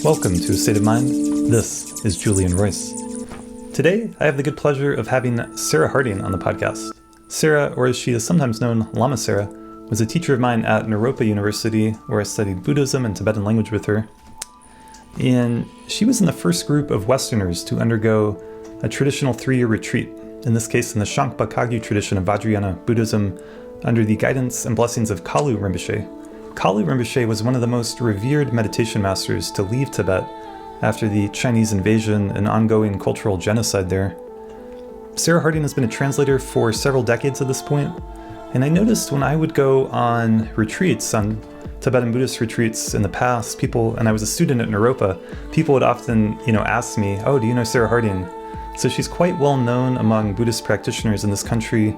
Welcome to A State of Mind. This is Julian Royce. Today, I have the good pleasure of having Sarah Harding on the podcast. Sarah, or as she is sometimes known, Lama Sarah, was a teacher of mine at Naropa University, where I studied Buddhism and Tibetan language with her. And she was in the first group of Westerners to undergo a traditional 3-year retreat, in this case in the Shangpa Kagyu tradition of Vajrayana Buddhism, under the guidance and blessings of Kalu Rinpoche. Kalu Rinpoche was one of the most revered meditation masters to leave Tibet after the Chinese invasion and ongoing cultural genocide there. Sarah Harding has been a translator for several decades at this point, and I noticed when I would go on retreats, on Tibetan Buddhist retreats in the past, and I was a student at Naropa, people would often, ask me, "Oh, do you know Sarah Harding?" So she's quite well known among Buddhist practitioners in this country,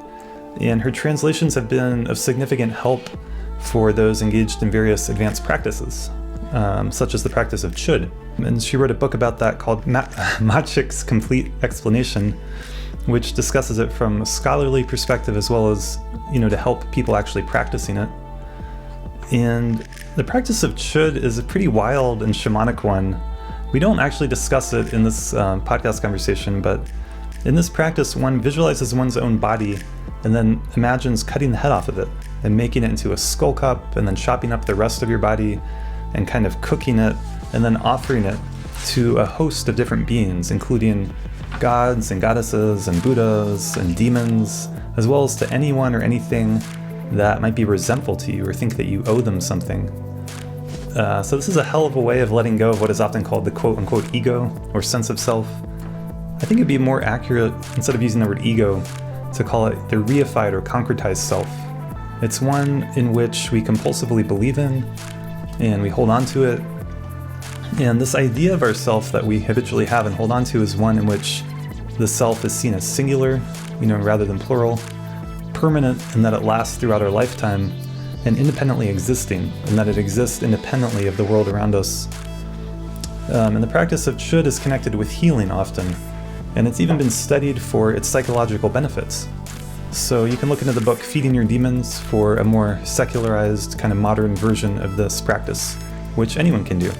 and her translations have been of significant help for those engaged in various advanced practices, such as the practice of Chud. And she wrote a book about that called Machik's Complete Explanation, which discusses it from a scholarly perspective as well as, to help people actually practicing it. And the practice of Chud is a pretty wild and shamanic one. We don't actually discuss it in this podcast conversation, but in this practice, one visualizes one's own body and then imagines cutting the head off of it and making it into a skull cup and then chopping up the rest of your body and kind of cooking it and then offering it to a host of different beings, including gods and goddesses and Buddhas and demons, as well as to anyone or anything that might be resentful to you or think that you owe them something. So this is a hell of a way of letting go of what is often called the quote-unquote ego or sense of self. I think it'd be more accurate, instead of using the word ego, to call it the reified or concretized self. It's one in which we compulsively believe in and we hold on to it. And this idea of ourself that we habitually have and hold on to is one in which the self is seen as singular, rather than plural, permanent in that it lasts throughout our lifetime, and independently existing in that it exists independently of the world around us. And the practice of Chud is connected with healing often, and it's even been studied for its psychological benefits. So you can look into the book Feeding Your Demons for a more secularized, kind of modern version of this practice, which anyone can do.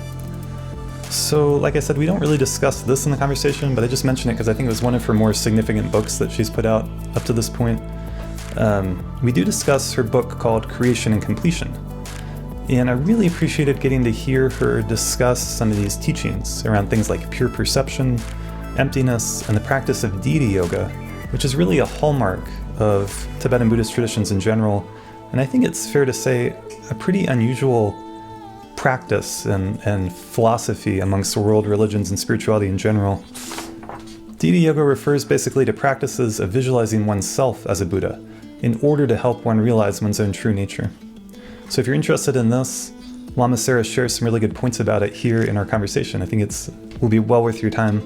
So, like I said, we don't really discuss this in the conversation, but I just mention it because I think it was one of her more significant books that she's put out up to this point. We do discuss her book called Creation and Completion, and I really appreciated getting to hear her discuss some of these teachings around things like pure perception, emptiness, and the practice of deity yoga, which is really a hallmark of Tibetan Buddhist traditions in general, and I think it's fair to say a pretty unusual practice and philosophy amongst world religions and spirituality in general. Deity yoga refers basically to practices of visualizing oneself as a Buddha in order to help one realize one's own true nature. So if you're interested in this, Lama Sarah shares some really good points about it here in our conversation. I think will be well worth your time.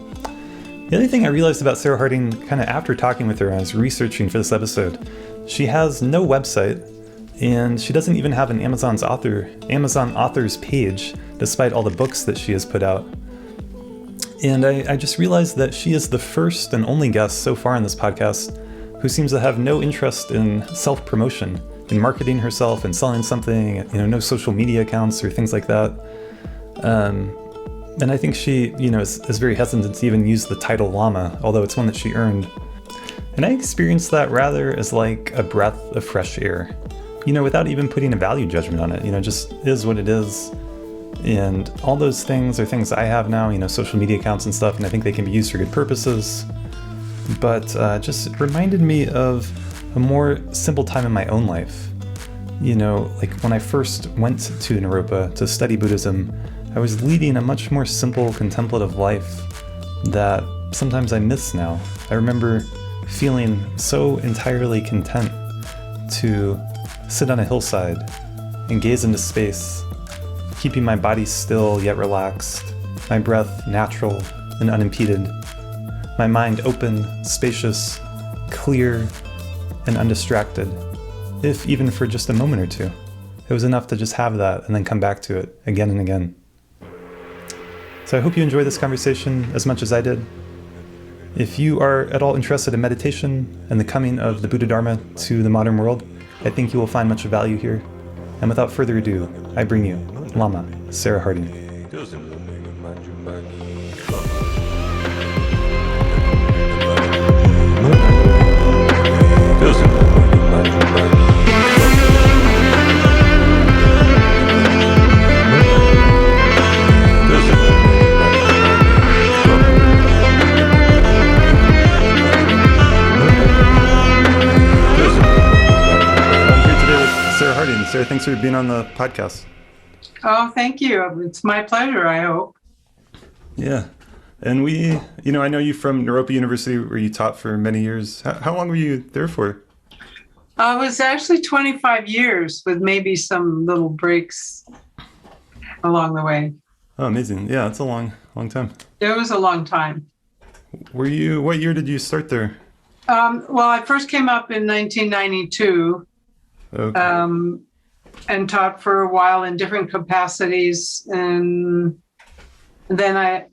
The other thing I realized about Sarah Harding, kind of after talking with her as I was researching for this episode, she has no website, and she doesn't even have an Amazon authors page, despite all the books that she has put out. And I just realized that she is the first and only guest so far in this podcast who seems to have no interest in self-promotion, in marketing herself and selling something, no social media accounts or things like that. And I think she, is very hesitant to even use the title Lama, although it's one that she earned. And I experienced that rather as like a breath of fresh air, without even putting a value judgment on it, just is what it is. And all those things are things I have now, social media accounts and stuff, and I think they can be used for good purposes. But just reminded me of a more simple time in my own life. Like when I first went to Naropa to study Buddhism, I was leading a much more simple, contemplative life that sometimes I miss now. I remember feeling so entirely content to sit on a hillside and gaze into space, keeping my body still yet relaxed, my breath natural and unimpeded, my mind open, spacious, clear, and undistracted, if even for just a moment or two. It was enough to just have that and then come back to it again and again. So I hope you enjoy this conversation as much as I did. If you are at all interested in meditation and the coming of the Buddha Dharma to the modern world, I think you will find much value here. And without further ado, I bring you Lama Sarah Harding. Sarah Harding. Sarah, thanks for being on the podcast. Oh, thank you. It's my pleasure, I hope. Yeah. And I know you from Naropa University, where you taught for many years. How long were you there for? It was actually 25 years with maybe some little breaks along the way. Oh, amazing. Yeah, that's a long time. It was a long time. What year did you start there? Well, I first came up in 1992 and taught for a while in different capacities. And then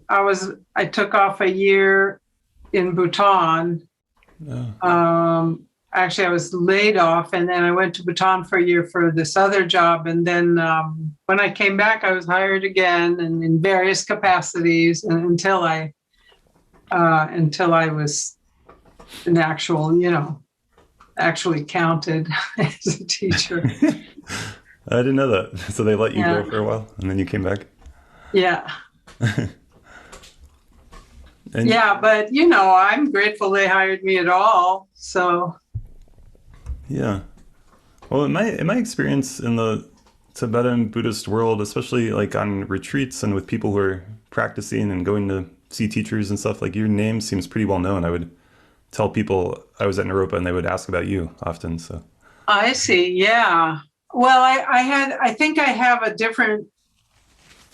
I took off a year in Bhutan. Actually, I was laid off, and then I went to Bhutan for a year for this other job. And then when I came back, I was hired again and in various capacities until I was an actually counted as a teacher. I didn't know that. So they let you go for a while, and then you came back? Yeah. But I'm grateful they hired me at all. So. Yeah. Well, in my experience in the Tibetan Buddhist world, especially like on retreats and with people who are practicing and going to see teachers and stuff, like your name seems pretty well known. I would tell people I was at Naropa and they would ask about you often. So I see. Yeah. Well, I think I have a different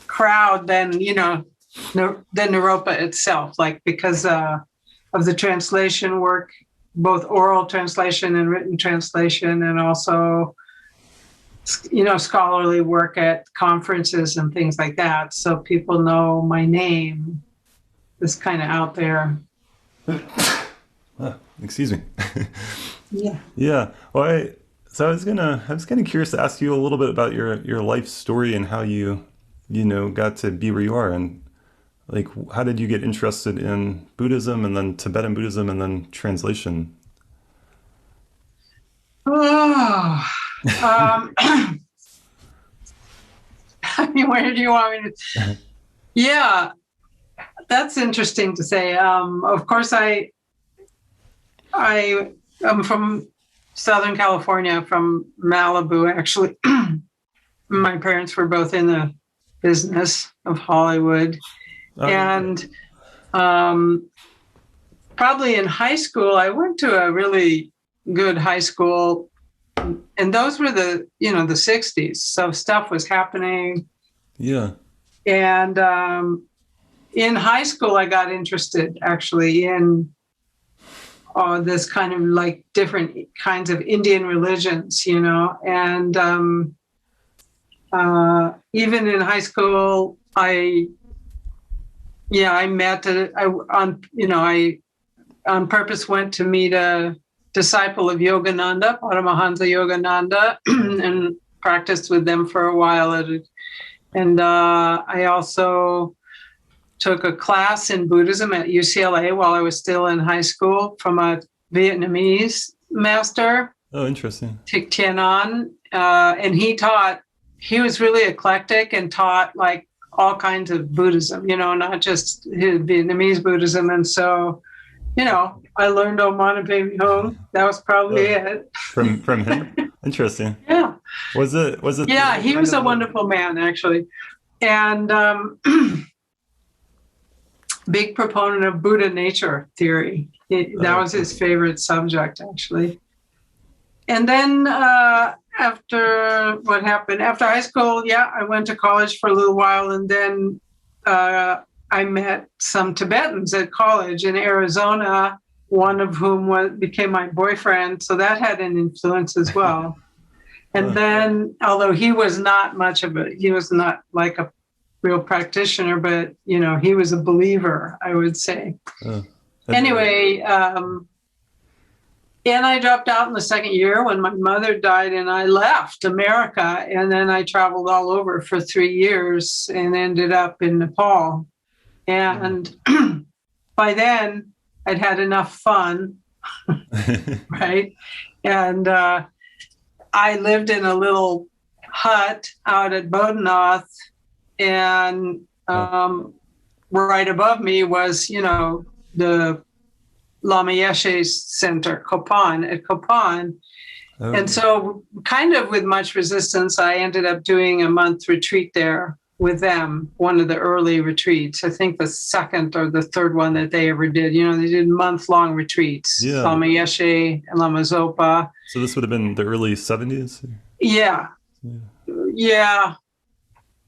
crowd than Naropa itself, like because of the translation work, both oral translation and written translation, and also, scholarly work at conferences and things like that. So people know my name is kind of out there. Excuse me. Yeah. Yeah. Well, I was kind of curious to ask you a little bit about your life story and how you got to be where you are, and like, how did you get interested in Buddhism and then Tibetan Buddhism and then translation? Oh, I mean, where do you want me to? Yeah, that's interesting to say. Of course, I am from Southern California, from Malibu, actually. My parents were both in the business of Hollywood. And probably in high school, I went to a really good high school, and those were the 60s. So stuff was happening. Yeah. And in high school, I got interested actually in this kind of like different kinds of Indian religions, and even in high school, I on purpose went to meet a disciple of Yogananda, Paramahansa Yogananda, and practiced with them for a while. And I also took a class in Buddhism at UCLA while I was still in high school from a Vietnamese master. Oh, interesting. Thich Thien An. And he was really eclectic and taught like all kinds of Buddhism, not just his Vietnamese Buddhism. And so, I learned Om Mani Padme Hum. That was probably it. From him? Interesting. Yeah. Was it? Yeah, he was a wonderful man, actually. And big proponent of Buddha nature theory. That was his favorite subject, actually. And then after what happened, after high school, I went to college for a little while, and then I met some Tibetans at college in Arizona, one of whom became my boyfriend. So that had an influence as well. And then, although he was not like a real practitioner, but, he was a believer, I would say. Anyway, and I dropped out in the second year when my mother died, and I left America. And then I traveled all over for 3 years and ended up in Nepal. And by then, I'd had enough fun, right? And I lived in a little hut out at Bodhanath, and right above me was, the Lama Yeshe's center, Kopan, at Kopan. Oh. And so kind of with much resistance, I ended up doing a month retreat there with them, one of the early retreats. I think the second or the third one that they ever did. You know, they did month-long retreats. Yeah. Lama Yeshe and Lama Zopa. So this would have been the early 70s? Yeah. Yeah.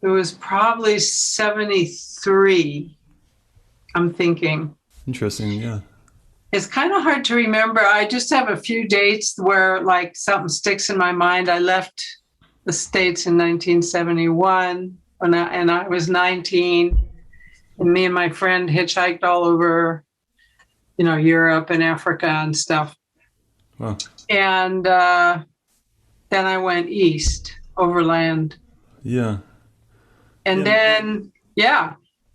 It was probably 73, I'm thinking. Interesting, yeah. It's kind of hard to remember. I just have a few dates where like something sticks in my mind. I left the States in 1971 and I was 19, and me and my friend hitchhiked all over, you know, Europe and Africa and stuff. Wow. And then I went east, overland. Yeah. And then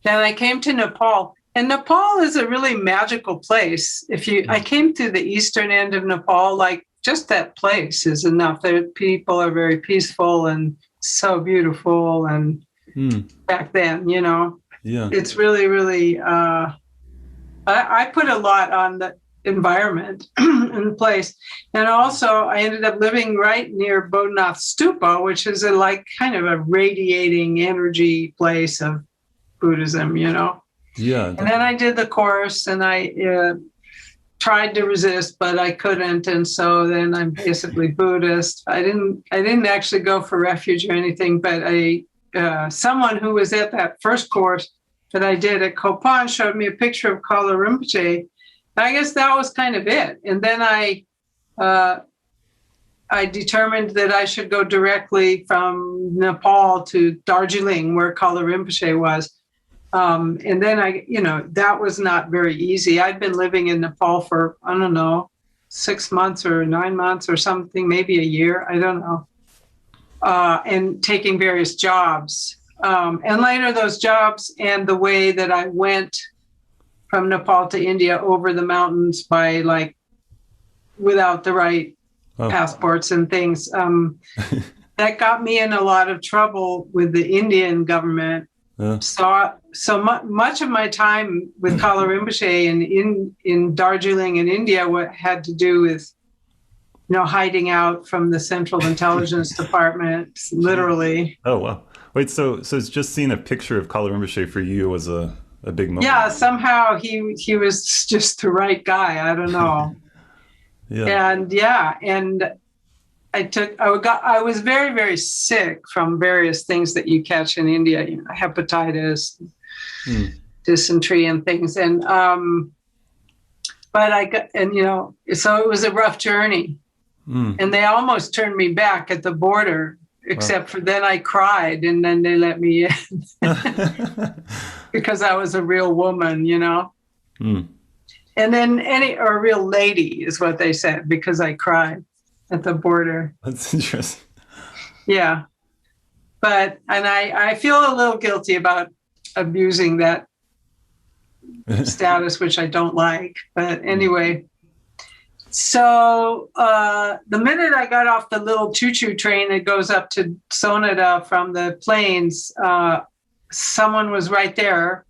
I came to Nepal. And Nepal is a really magical place. I came through the eastern end of Nepal, like just that place is enough. The people are very peaceful and so beautiful. And back then, you know, it's really, really, I put a lot on the environment and place. And also I ended up living right near Bodhnath Stupa, which is a like kind of a radiating energy place of Buddhism, you know. Yeah. And then I did the course and I tried to resist, but I couldn't. And so then I'm basically Buddhist. I didn't actually go for refuge or anything, but someone who was at that first course that I did at Kopan showed me a picture of Kalu Rinpoche. I guess that was kind of it. And then I determined that I should go directly from Nepal to Darjeeling, where Kalu Rinpoche was. And then that was not very easy. I'd been living in Nepal for, I don't know, 6 months or 9 months or something, maybe a year, I don't know, and taking various jobs. And later those jobs and the way that I went from Nepal to India over the mountains by like, without the right passports and things, that got me in a lot of trouble with the Indian government. So much of my time with Kalu Rinpoche and in Darjeeling in India, what had to do with, you know, hiding out from the Central Intelligence Department, literally. Oh, wow. Wait, so it's just seeing a picture of Kalu Rinpoche for you was a big moment. Yeah, somehow he was just the right guy. I don't know. And I was very, very sick from various things that you catch in India, you know, hepatitis, dysentery and things. And, but so it was a rough journey and they almost turned me back at the border, except for then I cried and then they let me in because I was a real woman, you know? And then or a real lady is what they said, because I cried at the border. That's interesting. Yeah. And I feel a little guilty about abusing that status, which I don't like. But anyway, so the minute I got off the little choo-choo train that goes up to Sonada from the plains, someone was right there,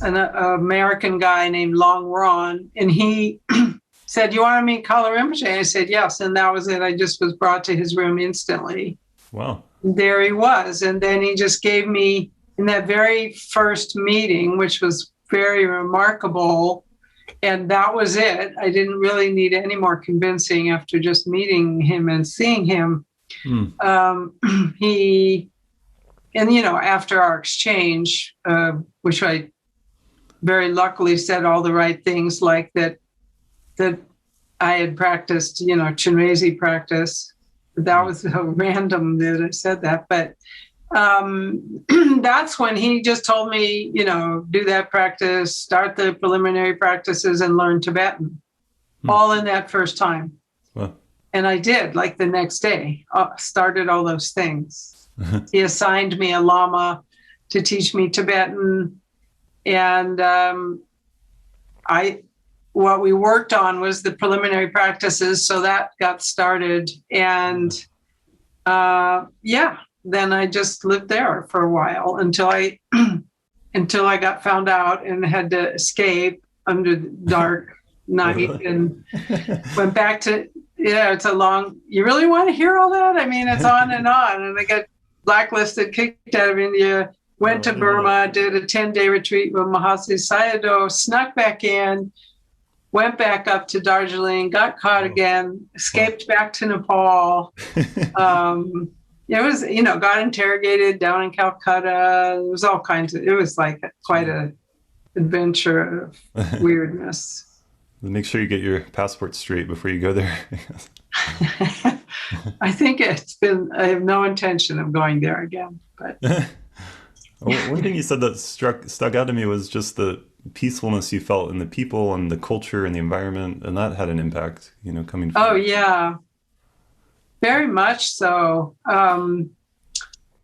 an American guy named Long Ron, and he said, "You want to meet Kalu Rinpoche?" I said, "Yes." And that was it. I just was brought to his room instantly. Wow. There he was. And then he just gave me, in that very first meeting, which was very remarkable, and that was it. I didn't really need any more convincing after just meeting him and seeing him. After our exchange, which I very luckily said all the right things, like that I had practiced, you know, Chinrezi practice. That was so random that I said that. But that's when he just told me, you know, do that practice, start the preliminary practices and learn Tibetan, all in that first time. Wow. And I did, like the next day, started all those things. He assigned me a Lama to teach me Tibetan. And what we worked on was the preliminary practices. So that got started. And then I just lived there for a while until I got found out and had to escape under the dark night and went back to yeah, it's a long, you really want to hear all that? I mean, it's on. And I got blacklisted, kicked out of India, went to Burma, did a 10-day retreat with Mahasi Sayadaw, snuck back in, went back up to Darjeeling, got caught again, escaped back to Nepal. It was, got interrogated down in Calcutta. It was all kinds of, it was like quite a adventure of weirdness. Make sure you get your passport straight before you go there. I think I have no intention of going there again. But one thing you said that stuck out to me was just the peacefulness you felt in the people and the culture and the environment, and that had an impact, coming from. Oh, yeah. Very much so. And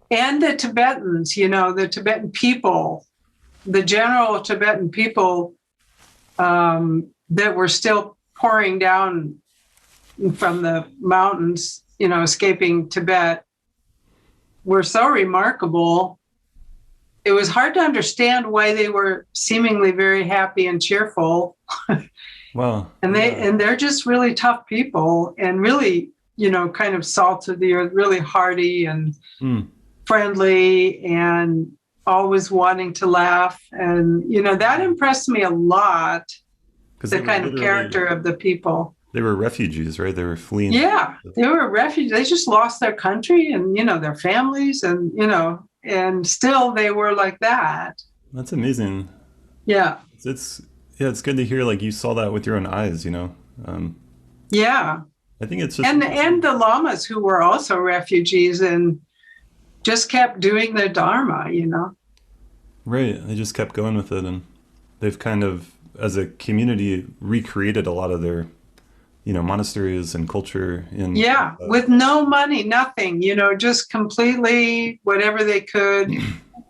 the Tibetans, the Tibetan people, the general Tibetan people, that were still pouring down from the mountains, escaping Tibet, were so remarkable. It was hard to understand why they were seemingly very happy and cheerful. Wow. And they're just really tough people, and really, kind of salt of the earth, really hearty and friendly, and always wanting to laugh. And, that impressed me a lot. The kind of character of the people. They were refugees, right? They were fleeing. Yeah, they were refugees. They just lost their country and, their families, and, and still they were like that. That's amazing. Yeah. It's good to hear, like, you saw that with your own eyes, Yeah. I think it's just... And the lamas, who were also refugees and just kept doing their dharma, Right. They just kept going with it, and they've kind of, as a community, recreated a lot of their, monasteries and culture with no money, nothing, just completely whatever they could.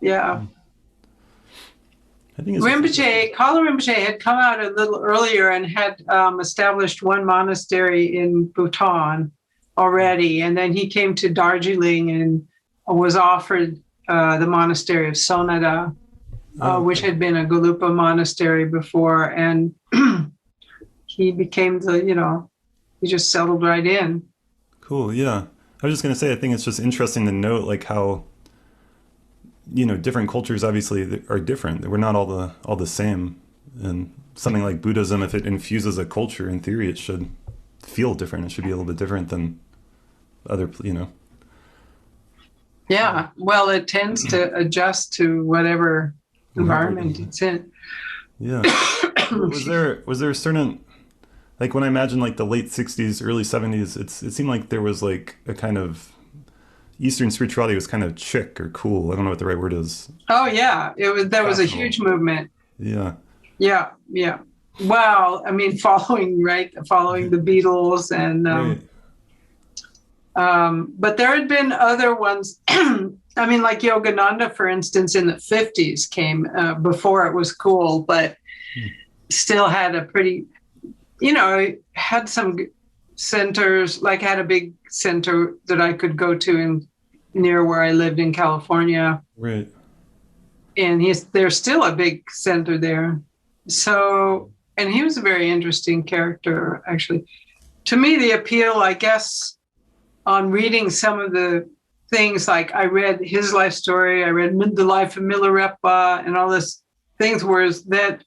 Yeah. I think it's Kalu Rinpoche had come out a little earlier and had established one monastery in Bhutan already, and then he came to Darjeeling and was offered the monastery of Sonada. Which had been a Galupa monastery before, and he became he just settled right in. Cool, yeah. I was just going to say, I think it's just interesting to note, like, how, different cultures obviously are different. We're not all the same. And something like Buddhism, if it infuses a culture, in theory, it should feel different. It should be a little bit different than other, Yeah, well, it tends to adjust to whatever environment it's in. Yeah. was there a certain, like, when I imagine, like, the late 60s, early 70s, it seemed like there was, like, a kind of Eastern spirituality was kind of chic or cool. I don't know what the right word is. Oh yeah, there was a huge movement. Yeah. Well, I mean, following the Beatles and right. But there had been other ones. I mean, like Yogananda, for instance, in the 50s came before it was cool, but still had a pretty, had some centers, like had a big center that I could go to near where I lived in California. Right. And there's still a big center there. So, and he was a very interesting character, actually. To me, the appeal, I guess, on reading some of the things, like I read his life story, I read The Life of Milarepa and all this things, was that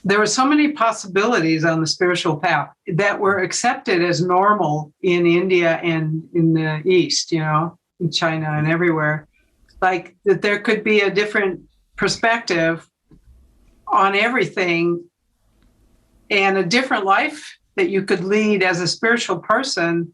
there were so many possibilities on the spiritual path that were accepted as normal in India and in the East, in China and everywhere. Like that there could be a different perspective on everything and a different life that you could lead as a spiritual person.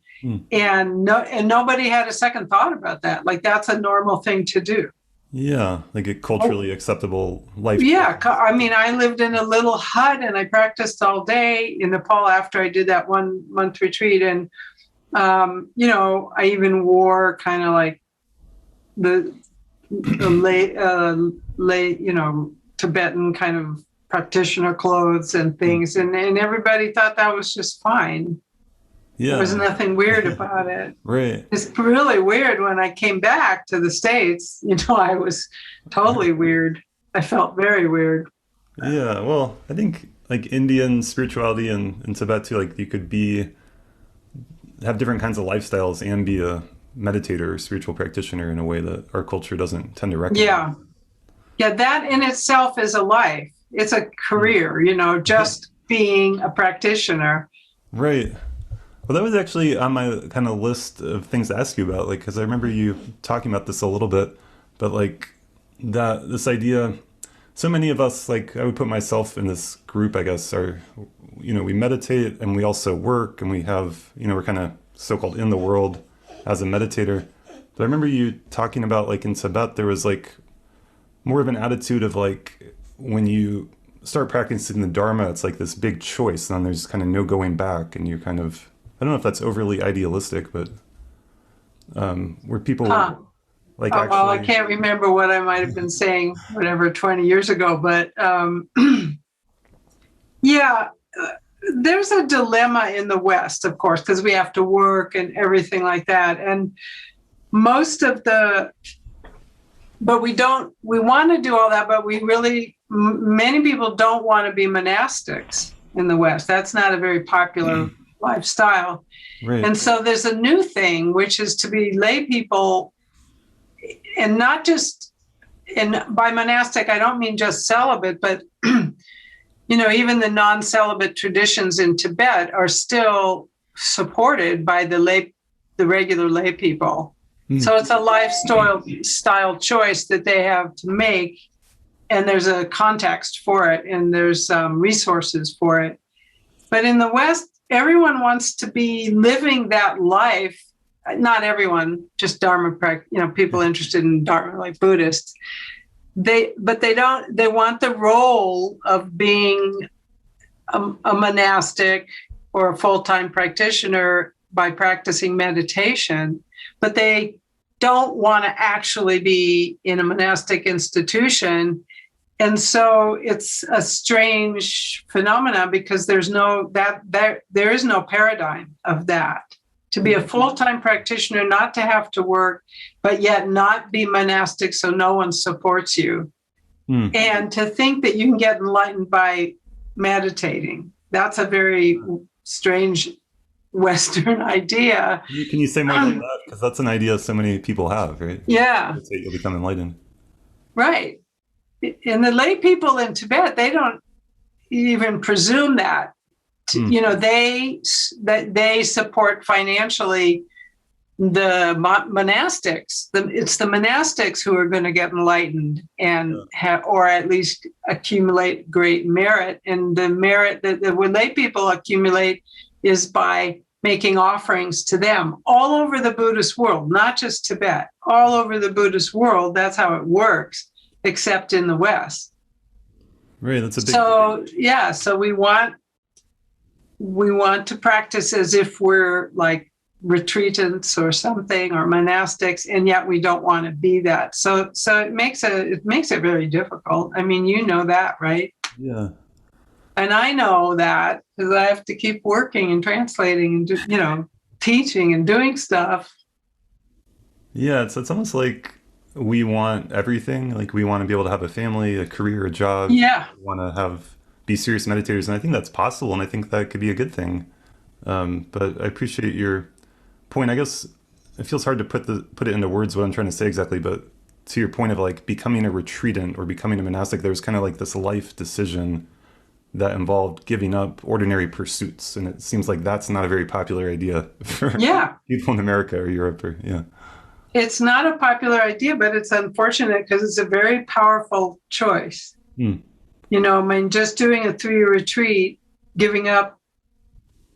And nobody had a second thought about that. Like that's a normal thing to do. Yeah, like a culturally acceptable life. Yeah, I mean, I lived in a little hut and I practiced all day in Nepal after I did that 1 month retreat. And, I even wore kind of like the lay, Tibetan kind of practitioner clothes and things. And everybody thought that was just fine. Yeah. There was nothing weird about it. Right. It's really weird when I came back to the States. I was totally weird. I felt very weird. Yeah. Well, I think like Indian spirituality and Tibet too, like you could be have different kinds of lifestyles and be a meditator or spiritual practitioner in a way that our culture doesn't tend to recognize. Yeah. Yeah, that in itself is a life. It's a career, you know, just being a practitioner. Right. Well, that was actually on my kind of list of things to ask you about, like, because I remember you talking about this a little bit, but like this idea, so many of us, like I would put myself in this group, I guess, are, you know, we meditate and we also work and we have, you know, we're kind of so-called in the world as a meditator. But I remember you talking about, like, in Tibet, there was like more of an attitude of like, when you start practicing the Dharma, it's like this big choice, and then there's kind of no going back, and you're kind of, I don't know if that's overly idealistic, but where people like actually... Well, I can't remember what I might have been saying, whatever, 20 years ago, but yeah, there's a dilemma in the West, of course, because we have to work and everything like that. And but we want to do all that, but many people don't want to be monastics in the West. That's not a very popular lifestyle. Right. And so there's a new thing, which is to be lay people, and not just, and by monastic, I don't mean just celibate, but, you know, even the non-celibate traditions in Tibet are still supported by the regular lay people. So it's a lifestyle choice that they have to make, and there's a context for it, and there's resources for it. But in the West, everyone wants to be living that life. Not everyone, just Dharma, you know, people interested in Dharma, like Buddhists. They want the role of being a monastic or a full-time practitioner by practicing meditation, but they don't want to actually be in a monastic institution. And so it's a strange phenomenon, because there is no paradigm of that. To be a full-time practitioner, not to have to work, but yet not be monastic so no one supports you. And to think that you can get enlightened by meditating. That's a very strange Western idea. Can you say more about that? Because that's an idea so many people have, right? Yeah. You'll become enlightened. Right. And the lay people in Tibet, they don't even presume that. You know, they support financially the monastics. It's the monastics who are going to get enlightened and or at least accumulate great merit. And the merit that the lay people accumulate is by making offerings to them all over the Buddhist world, not just Tibet, all over the Buddhist world. That's how it works, except in the West. Right, that's a big... So we want to practice as if we're like retreatants or something, or monastics, and yet we don't want to be that. So it makes it very difficult. I mean, you know that, right? Yeah. And I know that because I have to keep working and translating and, you know, teaching and doing stuff. Yeah, it's almost like we want everything. Like, we want to be able to have a family, a career, a job. Yeah. We want to be serious meditators, and I think that's possible, and I think that could be a good thing. But I appreciate your point. I guess it feels hard to put it into words what I'm trying to say exactly, but to your point of like becoming a retreatant or becoming a monastic, there's kind of like this life decision that involved giving up ordinary pursuits. And it seems like that's not a very popular idea for people in America or Europe. It's not a popular idea, but it's unfortunate because it's a very powerful choice. You know, I mean, just doing a 3-year retreat, giving up,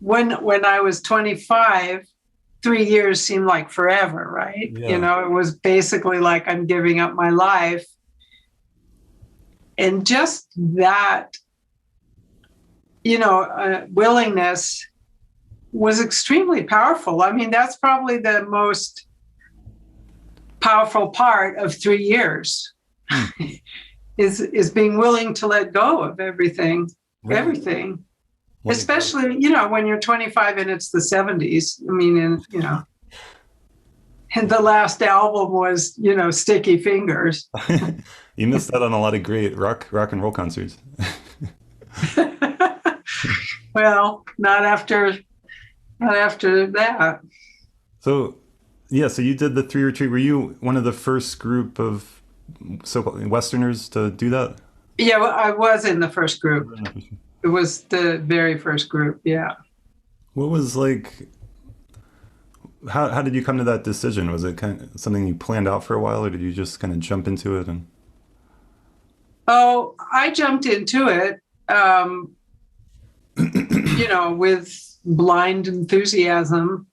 when I was 25, 3 years seemed like forever, right? Yeah. You know, it was basically like I'm giving up my life. And just that, you know, willingness was extremely powerful. I mean, that's probably the most powerful part of 3 years is being willing to let go of everything, everything. Especially, you know, when you're 25 and it's the 70s. I mean, and, you know, and the last album was, you know, Sticky Fingers. You missed out on a lot of great rock and roll concerts. Well, not after Not after that. So, yeah, so you did the 3 retreat. Were you one of the first group of so-called Westerners to do that? Yeah, well, I was in the first group. It was the very first group. Yeah. What was like, how did you come to that decision? Was it kind of something you planned out for a while, or did you just kind of jump into it? And Oh, I jumped into it, with blind enthusiasm.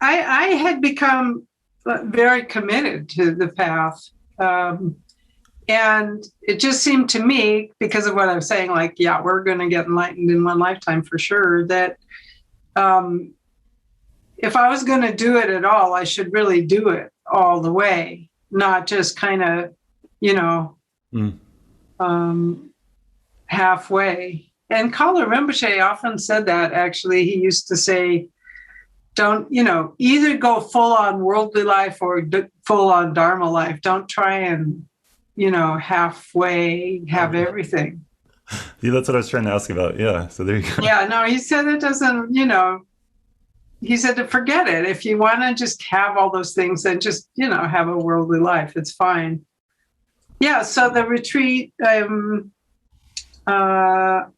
I had become very committed to the path. And it just seemed to me, because of what I was saying, like, yeah, we're going to get enlightened in one lifetime for sure, that if I was going to do it at all, I should really do it all the way, not just kind of, halfway. And Kalu Rinpoche often said that, actually. He used to say, don't, either go full on worldly life or full on Dharma life. Don't try and, halfway have everything. yeah, that's what I was trying to ask about. Yeah. So there you go. Yeah, no, he said it doesn't, he said to forget it. If you want to just have all those things, then just, have a worldly life. It's fine. Yeah. So the retreat, I was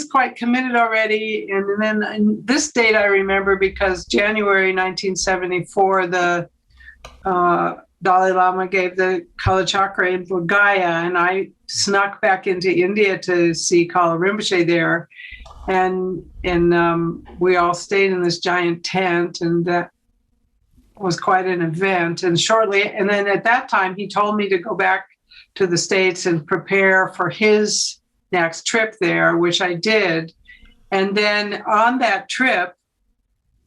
quite committed already. And then this date I remember because January 1974, the Dalai Lama gave the Kalachakra in Bodh Gaya, and I snuck back into India to see Kalu Rinpoche there. And we all stayed in this giant tent, and that was quite an event. And then at that time, he told me to go back to the States and prepare for his next trip there, which I did. And then on that trip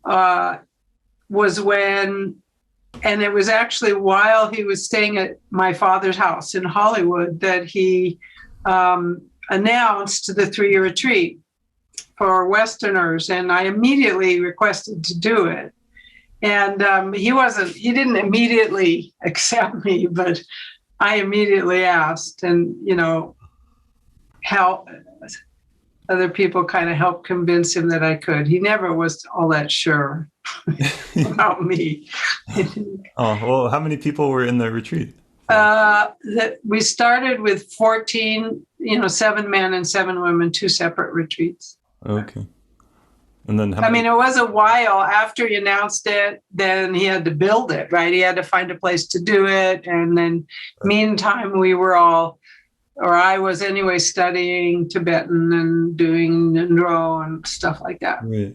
was when, and it was actually while he was staying at my father's house in Hollywood, that he announced the 3-year retreat for Westerners. And I immediately requested to do it. And he didn't immediately accept me, but I immediately asked, and, how other people kind of helped convince him that I could. He never was all that sure about me. Oh, well, how many people were in the retreat? We started with 14, 7 men and 7 women, 2 separate retreats. Okay. And then it was a while after he announced it, then he had to build it, right? He had to find a place to do it. And then meantime, I was anyway studying Tibetan and doing Nro and stuff like that. Right.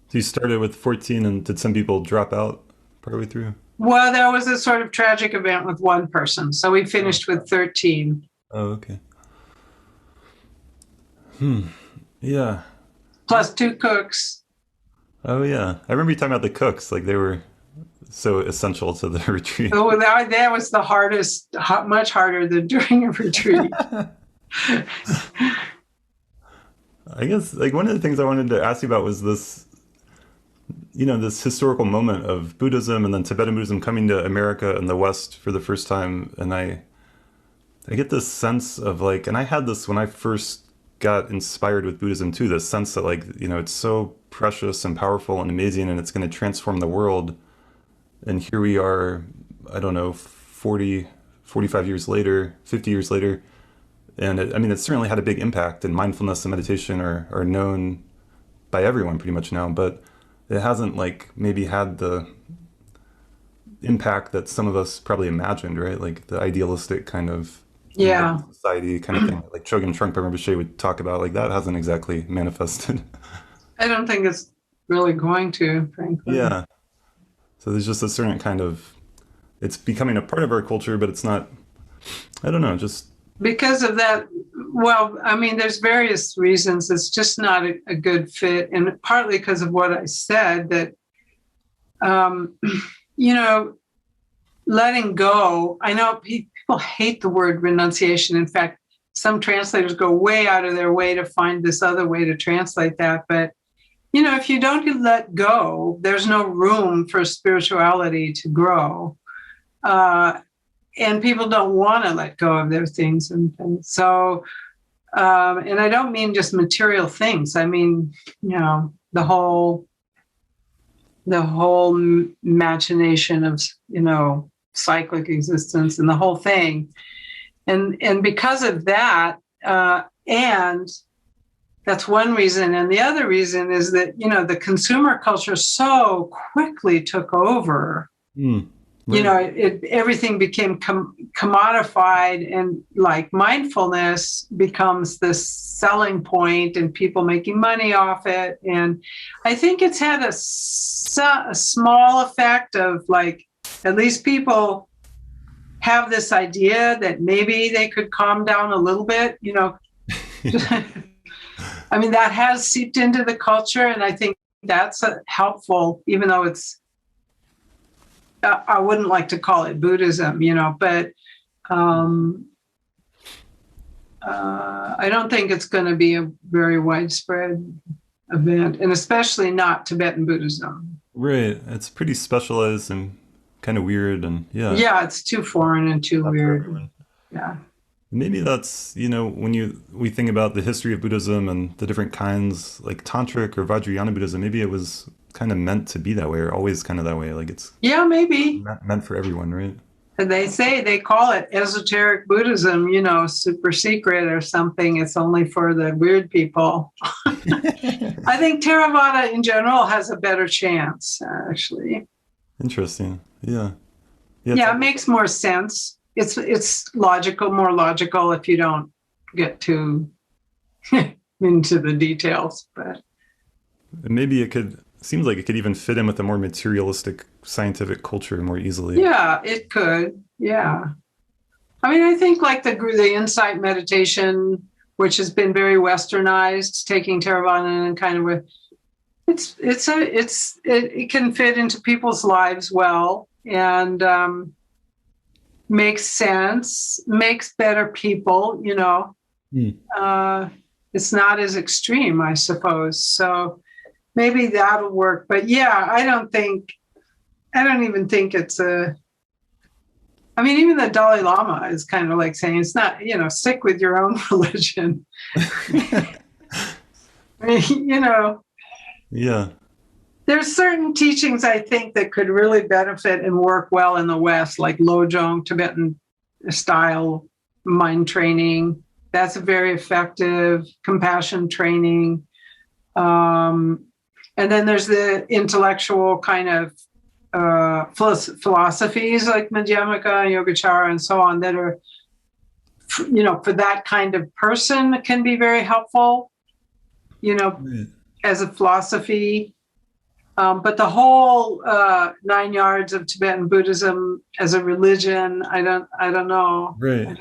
So you started with 14, and did some people drop out partway through? Well, there was a sort of tragic event with one person. So we finished with 13. Oh, okay. Yeah. Plus 2 cooks. Oh, yeah. I remember you talking about the cooks. Like, they were so essential to the retreat. Oh, that was the hardest, much harder than during a retreat. I guess, like, one of the things I wanted to ask you about was this, this historical moment of Buddhism and then Tibetan Buddhism coming to America and the West for the first time. And I get this sense of, like, and I had this when I first got inspired with Buddhism too, this sense that, like, it's so precious and powerful and amazing, and it's going to transform the world. And here we are, I don't know, 40, 45 years later, 50 years later. And it certainly had a big impact, and mindfulness and meditation are known by everyone pretty much now, but it hasn't, like, maybe had the impact that some of us probably imagined, right? Like the idealistic kind of society kind of thing, like Chogyam Trungpa Rinpoche would talk about, like, that hasn't exactly manifested. I don't think it's really going to, frankly. Yeah. So there's just a certain kind of, it's becoming a part of our culture, but it's not, I don't know, just. Because of that, well, there's various reasons. It's just not a good fit. And partly because of what I said, that, letting go. I know people hate the word renunciation. In fact, some translators go way out of their way to find this other way to translate that. But, if you don't let go, there's no room for spirituality to grow. And people don't want to let go of their things. And so And I don't mean just material things. I mean, the whole imagination of, cyclic existence and the whole thing. And because of that, and that's one reason. And the other reason is that, the consumer culture so quickly took over. Right. Everything became commodified, and like mindfulness becomes this selling point and people making money off it. And I think it's had a small effect of, like, at least people have this idea that maybe they could calm down a little bit, I mean, that has seeped into the culture, and I think that's helpful, even though it's, I wouldn't like to call it Buddhism, but I don't think it's going to be a very widespread event, and especially not Tibetan Buddhism. Right. It's pretty specialized and kind of weird, and yeah, it's too foreign and too weird. Yeah. Maybe that's, when we think about the history of Buddhism and the different kinds, like Tantric or Vajrayana Buddhism, maybe it was kind of meant to be that way, or always kind of that way. Like it's maybe meant for everyone, right? And they call it esoteric Buddhism, super secret or something. It's only for the weird people. I think Theravada in general has a better chance, actually. Interesting. Yeah. It makes more sense. It's logical, more logical if you don't get too into the details. But maybe seems like it could even fit in with a more materialistic scientific culture more easily. Yeah, it could. Yeah. I mean, I think like the insight meditation, which has been very westernized, taking Theravada and kind of it can fit into people's lives well, and makes sense, makes better people, it's not as extreme, I suppose. So maybe that'll work. But I don't even think it's I mean, even the Dalai Lama is kind of like saying, it's not, stick with your own religion. Yeah. There's certain teachings, I think, that could really benefit and work well in the West, like Lojong, Tibetan style mind training. That's very effective. Compassion training. And then there's the intellectual kind of philosophies like Madhyamaka, Yogacara, and so on that are, for that kind of person can be very helpful, as a philosophy. But the whole 9 yards of Tibetan Buddhism as a religion, I don't know. Right.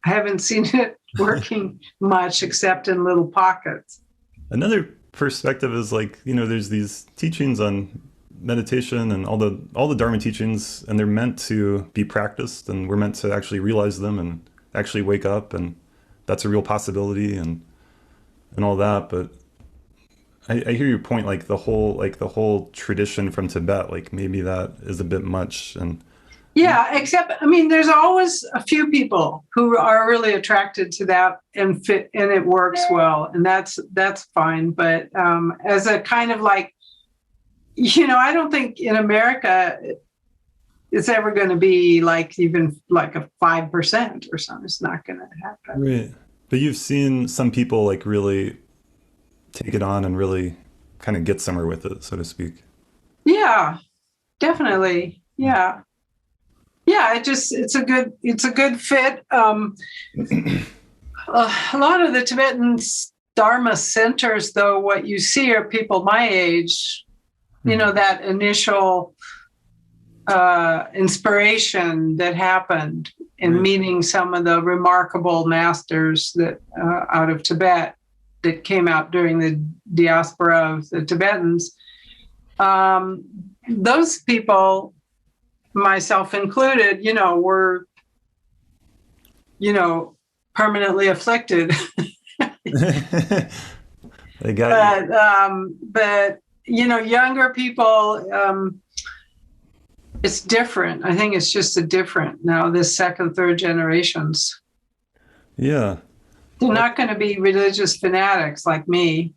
I haven't seen it working much except in little pockets. Another perspective is like, there's these teachings on meditation and all the Dharma teachings, and they're meant to be practiced, and we're meant to actually realize them and actually wake up, and that's a real possibility and all that. But I hear your point, like the whole tradition from Tibet, like maybe that is a bit much. And except, I mean, there's always a few people who are really attracted to that and fit, and it works well, and that's fine. But as a kind of like, I don't think in America it's ever going to be like even like a 5% or something. It's not going to happen. Right. But you've seen some people like really take it on and really kind of get somewhere with it, so to speak. Yeah, definitely. Yeah. It's a good fit. A lot of the Tibetan Dharma centers, though, what you see are people my age, that initial inspiration that happened in meeting some of the remarkable masters that out of Tibet that came out during the diaspora of the Tibetans. Those people, myself included, were, permanently afflicted. They got but younger people, it's different. I think it's just different now, this second, third generations. Yeah. They're not going to be religious fanatics like me.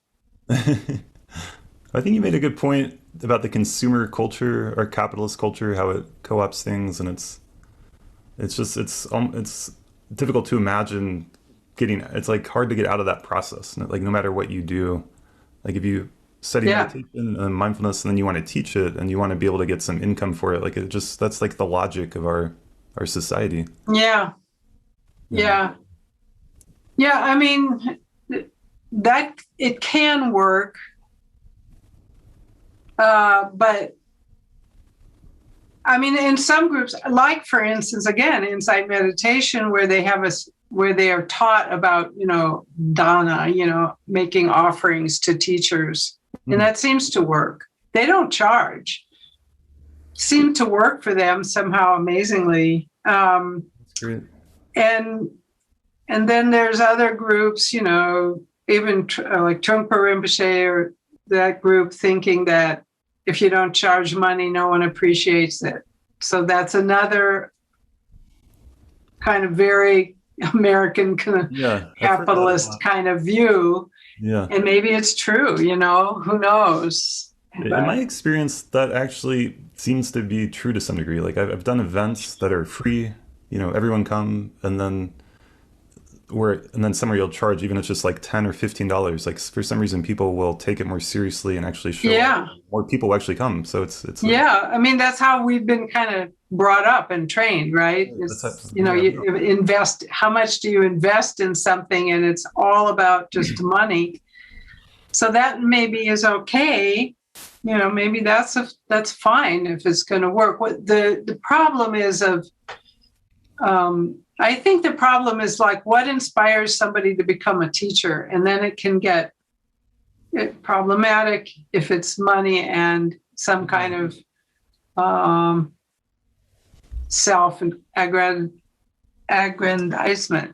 I think you made a good point about the consumer culture or capitalist culture, how it co-ops things, and it's difficult to imagine getting. It's like hard to get out of that process. Like no matter what you do, like if you study meditation and mindfulness, and then you want to teach it, and you want to be able to get some income for it, like that's like the logic of our society. Yeah. I mean, that it can work, but I mean, in some groups, like for instance, again, insight meditation, where they are taught about, dana, making offerings to teachers, and that seems to work. They don't charge. Seem to work for them somehow, amazingly. That's great. And then there's other groups, even like Trungpa Rinpoche or that group, thinking that if you don't charge money, no one appreciates it. So that's another kind of very American capitalist kind of view. Yeah. And maybe it's true, who knows? In my experience, that actually seems to be true to some degree. Like I've done events that are free, everyone come, and then somewhere you'll charge, even if it's just like $10 or $15. Like for some reason, people will take it more seriously and actually show up. More people will actually come. So it's I mean, that's how we've been kind of brought up and trained, right? You invest. How much do you invest in something, and it's all about just money. So that maybe is okay. Maybe that's fine if it's going to work. What the problem is I think the problem is like what inspires somebody to become a teacher, and then it can get problematic if it's money and some kind of self-aggrandizement,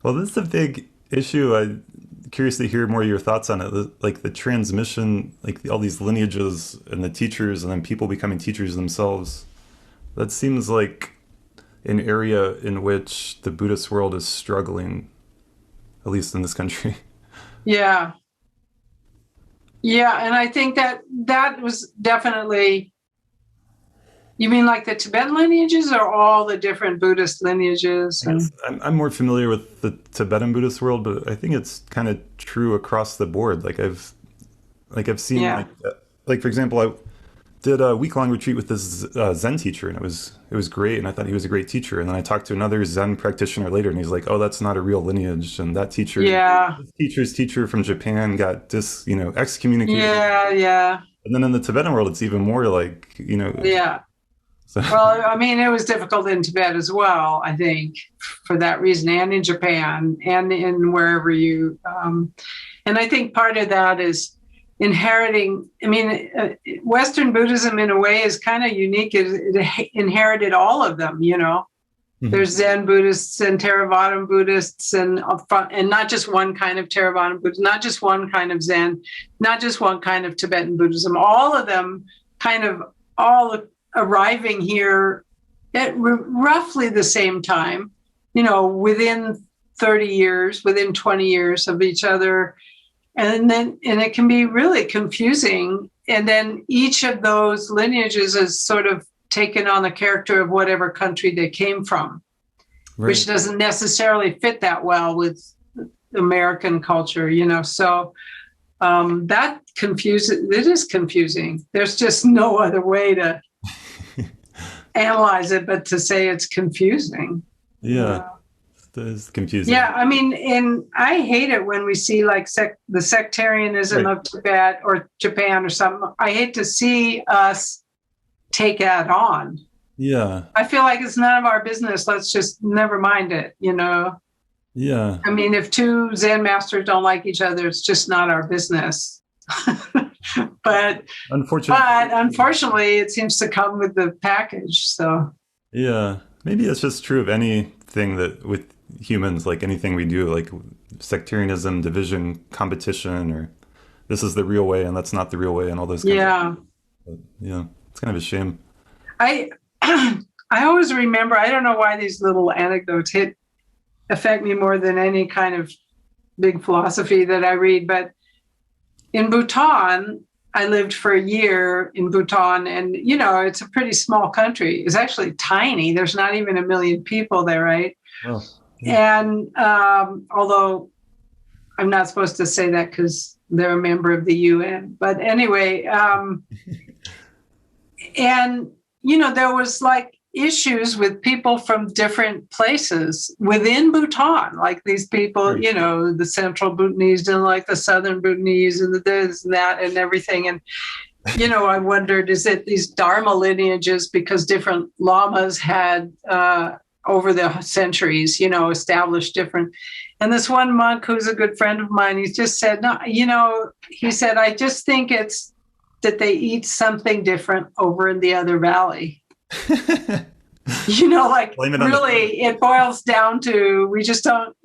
Well, this is a big issue. I'm curious to hear more of your thoughts on it. Like the transmission, like all these lineages and the teachers, and then people becoming teachers themselves. That seems like an area in which the Buddhist world is struggling, at least in this country. Yeah, and I think that was definitely. You mean like the Tibetan lineages, or all the different Buddhist lineages? I'm more familiar with the Tibetan Buddhist world, but I think it's kind of true across the board. Like I've seen, like for example, I did a week-long retreat with this Zen teacher, and it was great, and I thought he was a great teacher. And then I talked to another Zen practitioner later, and he's like, "Oh, that's not a real lineage." And that teacher, this teacher's teacher from Japan got excommunicated. Yeah. And then in the Tibetan world, it's even more like, Yeah. So. Well, I mean, it was difficult in Tibet as well, I think, for that reason, and in Japan, and in wherever you. And I think part of that is inheriting. I mean, Western Buddhism, in a way, is kind of unique. It inherited all of them, Mm-hmm. There's Zen Buddhists and Theravada Buddhists, and not just one kind of Theravada Buddhism, not just one kind of Zen, not just one kind of Tibetan Buddhism. All of them kind of arriving here at roughly the same time, within 30 years, within 20 years of each other. And it can be really confusing. And then each of those lineages is sort of taken on the character of whatever country they came from, right, which doesn't necessarily fit that well with American culture, So that confuses. It is confusing. There's just no other way to analyze it but to say it's confusing. Yeah. It is confusing. Yeah, I mean, and I hate it when we see like the sectarianism of Tibet or Japan or something. I hate to see us take that on. Yeah. I feel like it's none of our business. Let's just never mind it, Yeah. I mean, if two Zen masters don't like each other, it's just not our business. But unfortunately, it seems to come with the package. So yeah, maybe it's just true of anything that with humans, like anything we do, like sectarianism, division, competition, or this is the real way and that's not the real way, and all those kinds of things. But, it's kind of a shame. I always remember, I don't know why these little anecdotes hit affect me more than any kind of big philosophy that I read. But in Bhutan, I lived for a year in Bhutan, and it's a pretty small country. It's actually tiny. There's not even 1 million people there, right? Oh, yeah. And although I'm not supposed to say that because they're a member of the UN, but anyway, and there was like issues with people from different places within Bhutan, like these people, the central Bhutanese didn't like the southern Bhutanese and the this and that and everything. And, I wondered, is it these Dharma lineages because different lamas had over the centuries, established different. And this one monk who's a good friend of mine, he just said, no, he said, I just think it's that they eat something different over in the other valley. Really, it boils down to, we just don't,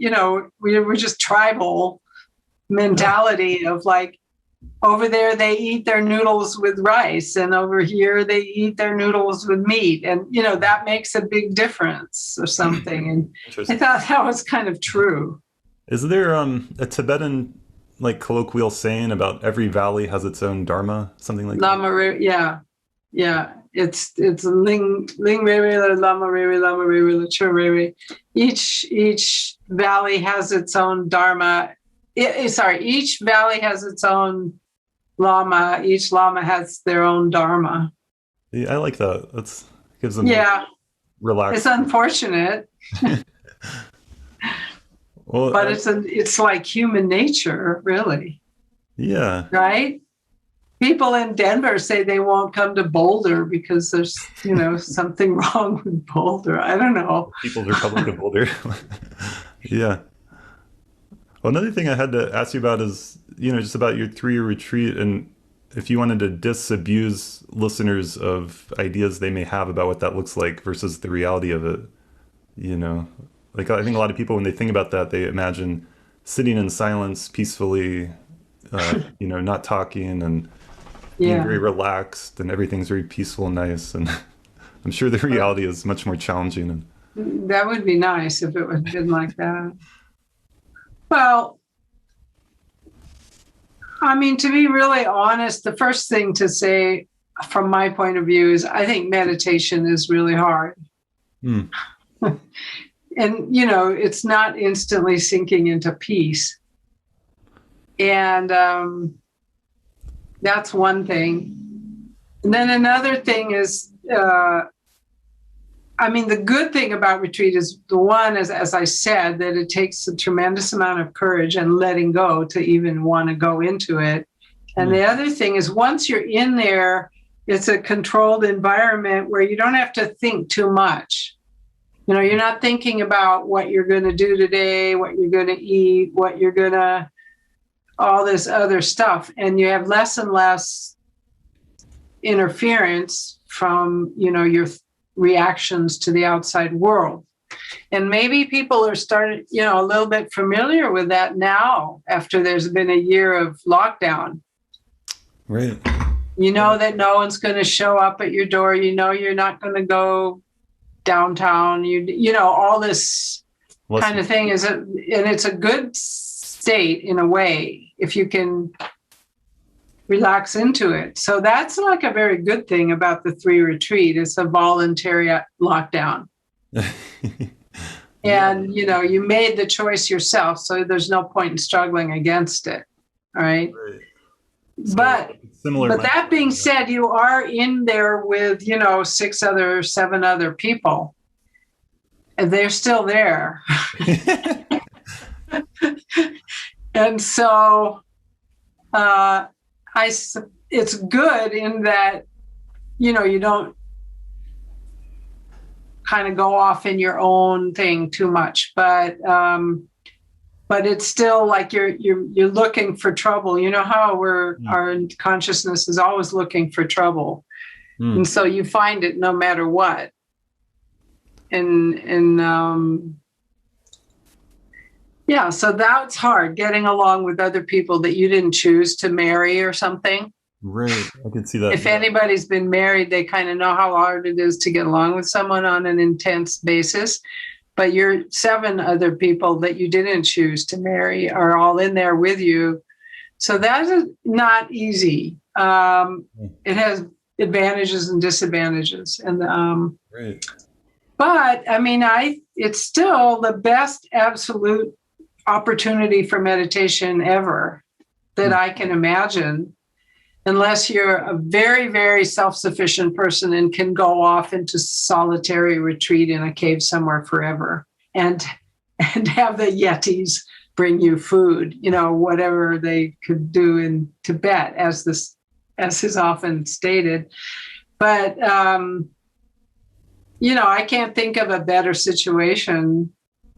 we're just tribal mentality of like, over there, they eat their noodles with rice, and over here, they eat their noodles with meat. And, that makes a big difference or something. And I thought that was kind of true. Is there a Tibetan, like, colloquial saying about every valley has its own dharma, something like that? Yeah. It's Ling Rere, Lama Rere, Lama Rere, Lachur Rere. Each valley has its own dharma. Each valley has its own lama. Each lama has their own dharma. Yeah, I like that. That gives them relax. It's unfortunate, well, but it's like human nature, really. Yeah. Right? People in Denver say they won't come to Boulder because there's, something wrong with Boulder. I don't know. People's Republic of Boulder. Yeah. Well, another thing I had to ask you about is, just about your 3-year retreat, and if you wanted to disabuse listeners of ideas they may have about what that looks like versus the reality of it. Like, I think a lot of people, when they think about that, they imagine sitting in silence peacefully, not talking and being very relaxed, and everything's very peaceful and nice. And I'm sure the reality is much more challenging. That would be nice if it had been like that. Well, I mean, to be really honest, the first thing to say from my point of view is I think meditation is really hard. And, it's not instantly sinking into peace. And that's one thing. And then another thing is, the good thing about retreat is the one, as I said, that it takes a tremendous amount of courage and letting go to even want to go into it. And the other thing is, once you're in there, it's a controlled environment where you don't have to think too much. You're not thinking about what you're going to do today, what you're going to eat, all this other stuff. And you have less and less interference from, your reactions to the outside world. And maybe people are starting, a little bit familiar with that now after there's been a year of lockdown. Right. That no one's going to show up at your door. You're not going to go downtown. All this kind of thing and it's a good state in a way if you can relax into it. So that's like a very good thing about the 3 retreat. It's a voluntary lockdown. And, you made the choice yourself, so there's no point in struggling against it. All right. So but that being said, you are in there with, 7 other people, and they're still there. And so, it's good in that, you don't kind of go off in your own thing too much, but it's still like you're looking for trouble. How our consciousness is always looking for trouble, and so you find it no matter what. So that's hard, getting along with other people that you didn't choose to marry or something. Right, I can see that. If anybody's been married, they kind of know how hard it is to get along with someone on an intense basis. but your 7 other people that you didn't choose to marry are all in there with you. So that is not easy. It has advantages and disadvantages. And Right. but I mean, it's still the best absolute opportunity for meditation ever that I can imagine, unless you're a very, very self-sufficient person and can go off into solitary retreat in a cave somewhere forever and have the yetis bring you food, whatever they could do in Tibet, as is often stated. But I can't think of a better situation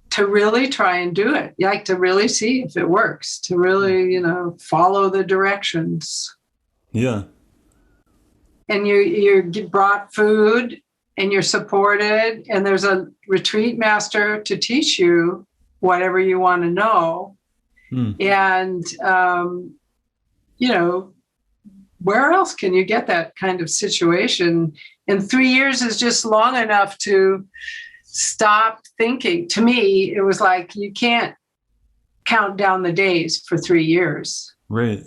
to really try and do it, like to really see if it works, to really, follow the directions. Yeah. And you get brought food and you're supported, and there's a retreat master to teach you whatever you want to know. And, where else can you get that kind of situation? And 3 years is just long enough to stop thinking. To me, it was like you can't count down the days for 3 years. Right.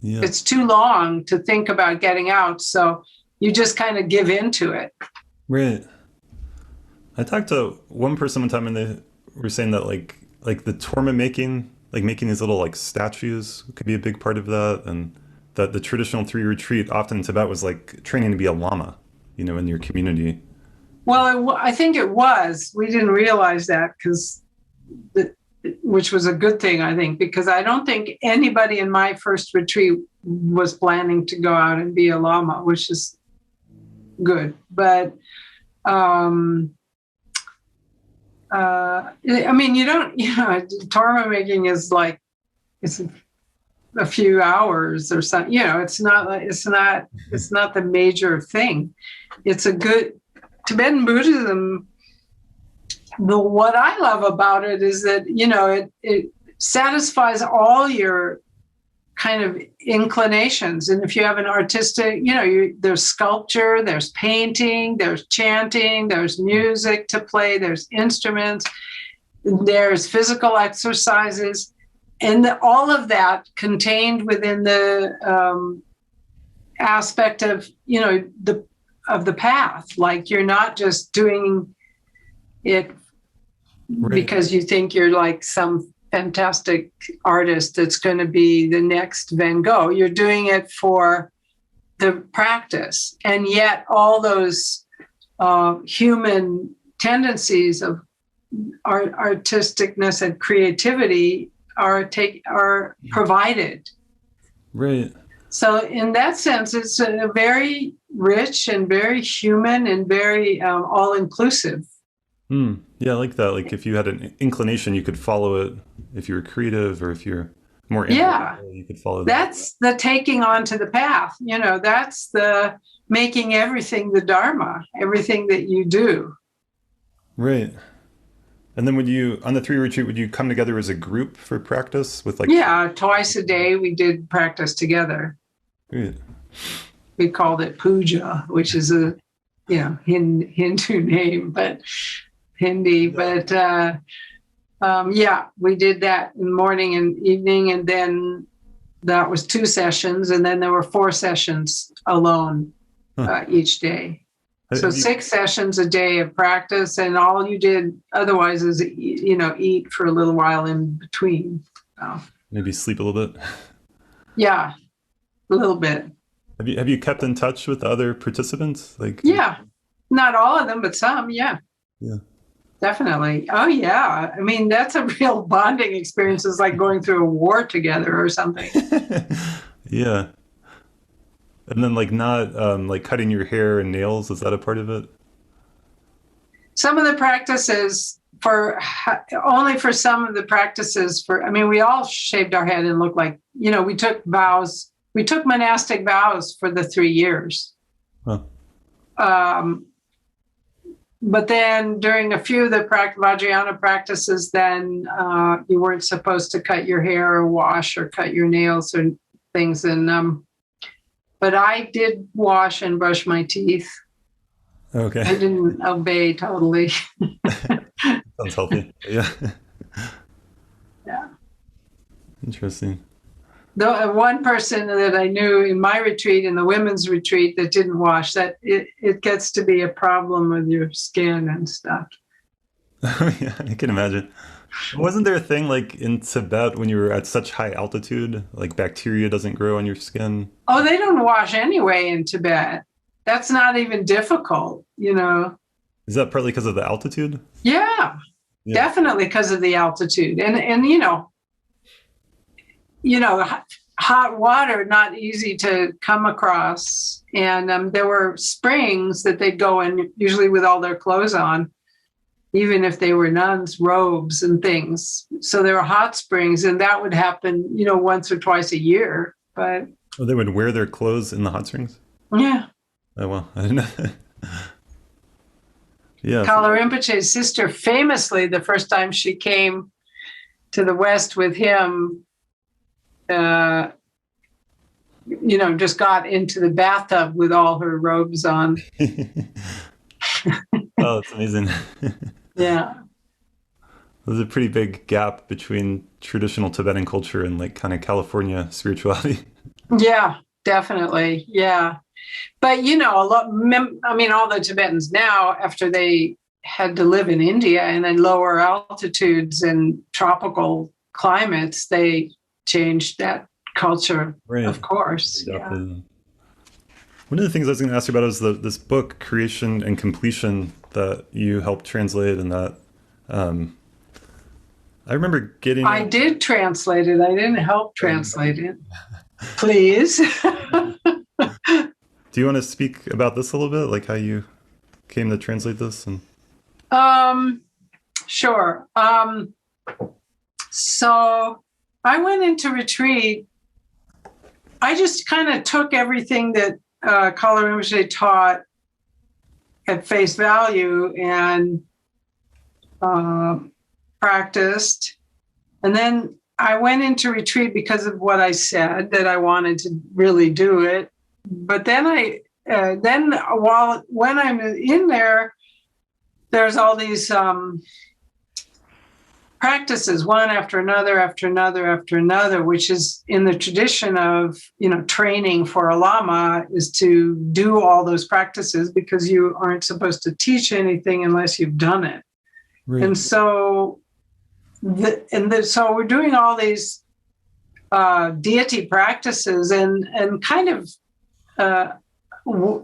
Yeah. It's too long to think about getting out. So you just kind of give into it. Right. I talked to one person one time and they were saying that like the torma making, like making these little like statues could be a big part of that. And that the traditional 3 retreat often in Tibet was like training to be a lama, in your community. Well, I think it was. We didn't realize that which was a good thing, I think, because I don't think anybody in my first retreat was planning to go out and be a lama, which is good. But, you don't, torma making is like, it's a few hours or something, it's not the major thing. It's a good Tibetan Buddhism. What I love about it is that, it satisfies all your kind of inclinations. And if you have an artistic, there's sculpture, there's painting, there's chanting, there's music to play, there's instruments, there's physical exercises, and all of that contained within the aspect of, the path. Like you're not just doing it because you think you're like some fantastic artist that's going to be the next Van Gogh. You're doing it for the practice. And yet all those human tendencies of artisticness and creativity are provided. Right. So in that sense, it's a very rich and very human and very all-inclusive. Yeah, I like that. Like if you had an inclination, you could follow it. If you were creative or if you're more you could follow that. That's the taking on to the path. That's the making everything the Dharma, everything that you do. Right. And then on the 3 retreat, would you come together as a group for practice with like? Yeah, twice a day we did practice together. Great. We called it puja, which is a, Hindu name, but Hindi. But we did that in the morning and evening, and then that was 2 sessions, and then there were 4 sessions alone each day. So 6 sessions a day of practice, and all you did otherwise is, eat for a little while in between. Maybe sleep a little bit. Yeah, a little bit. Have you kept in touch with other participants? Yeah, not all of them, but some. Yeah. Yeah. Definitely. Oh yeah. I mean, that's a real bonding experience. It's like going through a war together or something. Yeah. And then not cutting your hair and nails, is that a part of it? Some of the practices only for some of the practices we all shaved our head and looked like, we took vows. We took monastic vows for the 3 years. Huh. But then during a few of the Vajrayana practices, then you weren't supposed to cut your hair or wash or cut your nails or things. And but I did wash and brush my teeth. Okay. I didn't obey totally. Sounds healthy. Yeah. Yeah. Interesting. The one person that I knew in my retreat, in the women's retreat, that didn't wash, that it gets to be a problem with your skin and stuff. Oh, yeah, I can imagine. Wasn't there a thing like in Tibet when you were at such high altitude, like bacteria doesn't grow on your skin? Oh, they don't wash anyway in Tibet. That's not even difficult, you know. Is that partly because of the altitude? Yeah, Yeah. definitely because of the altitude. And hot water, not easy to come across. And there were springs that they'd go in, usually with all their clothes on, even if they were nuns, robes and things. So there were hot springs, and that would happen, once or twice a year. But Oh, they would wear their clothes in the hot springs? yeah. Oh, well, I didn't know. Yeah. Kalu Rinpoche's sister, famously, the first time she came to the West with him, just got into the bathtub with all her robes on. Oh, that's amazing. Yeah. There's a pretty big gap between traditional Tibetan culture and like kind of California spirituality. Yeah, definitely. Yeah. But, all the Tibetans now, after they had to live in India and in lower altitudes and tropical climates, they changed that culture, Right. of course. Exactly. Yeah. One of the things I was going to ask you about is this book, Creation and Completion, that you helped translate, and that I remember getting. I did translate it. I didn't help translate it. Please. Do you want to speak about this a little bit, like how you came to translate this? And Sure. So I went into retreat. I just kind of took everything that Kalu Rinpoche taught at face value and practiced. And then I went into retreat because of what I said, that I wanted to really do it. But then when I'm in there, there's all these practices, one after another, after another, after another, which is in the tradition of, training for a Lama, is to do all those practices because you aren't supposed to teach anything unless you've done it. Right. And so, so we're doing all these deity practices and kind of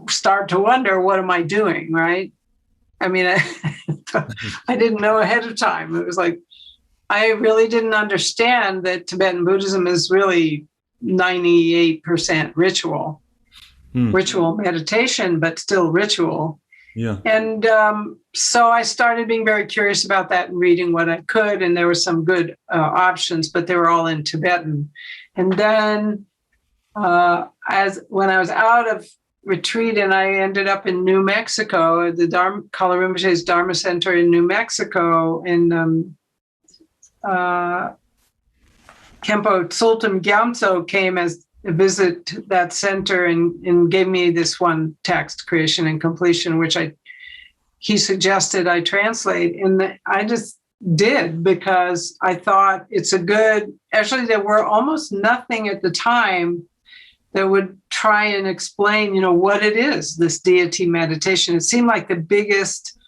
start to wonder, what am I doing, right? I mean, I didn't know ahead of time. It was like, I really didn't understand that Tibetan Buddhism is really 98% ritual, ritual meditation, but still ritual. Yeah. And so I started being very curious about that and reading what I could. And there were some good options, but they were all in Tibetan. And then when I was out of retreat and I ended up in New Mexico, the Kalu Rinpoche's Dharma Center in New Mexico, and Khenpo Tsultam Gyamtso came as a visit to that center and gave me this one text, Creation and Completion, which he suggested I translate. And I just did, because I thought it's actually there were almost nothing at the time that would try and explain, what it is, this deity meditation. It seemed like the biggest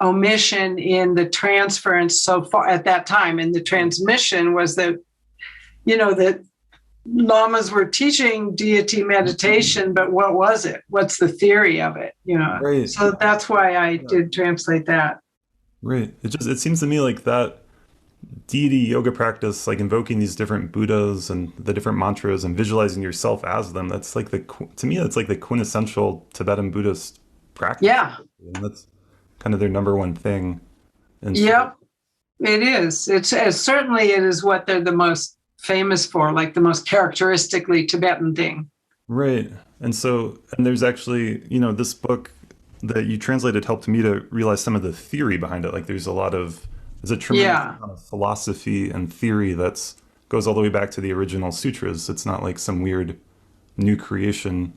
omission in the transference so far at that time, and the transmission, was that, that Lamas were teaching deity meditation, but what was it? What's the theory of it? Right. So that's why I did translate that. Right. It seems to me like that deity yoga practice, like invoking these different Buddhas and the different mantras and visualizing yourself as them, that's like to me, that's like the quintessential Tibetan Buddhist practice. Yeah. And that's kind of their number one thing. And yep, it is. It is what they're the most famous for, like the most characteristically Tibetan thing. Right. And there's actually, this book that you translated helped me to realize some of the theory behind it. Like there's a tremendous amount of philosophy and theory that's goes all the way back to the original sutras. It's not like some weird new creation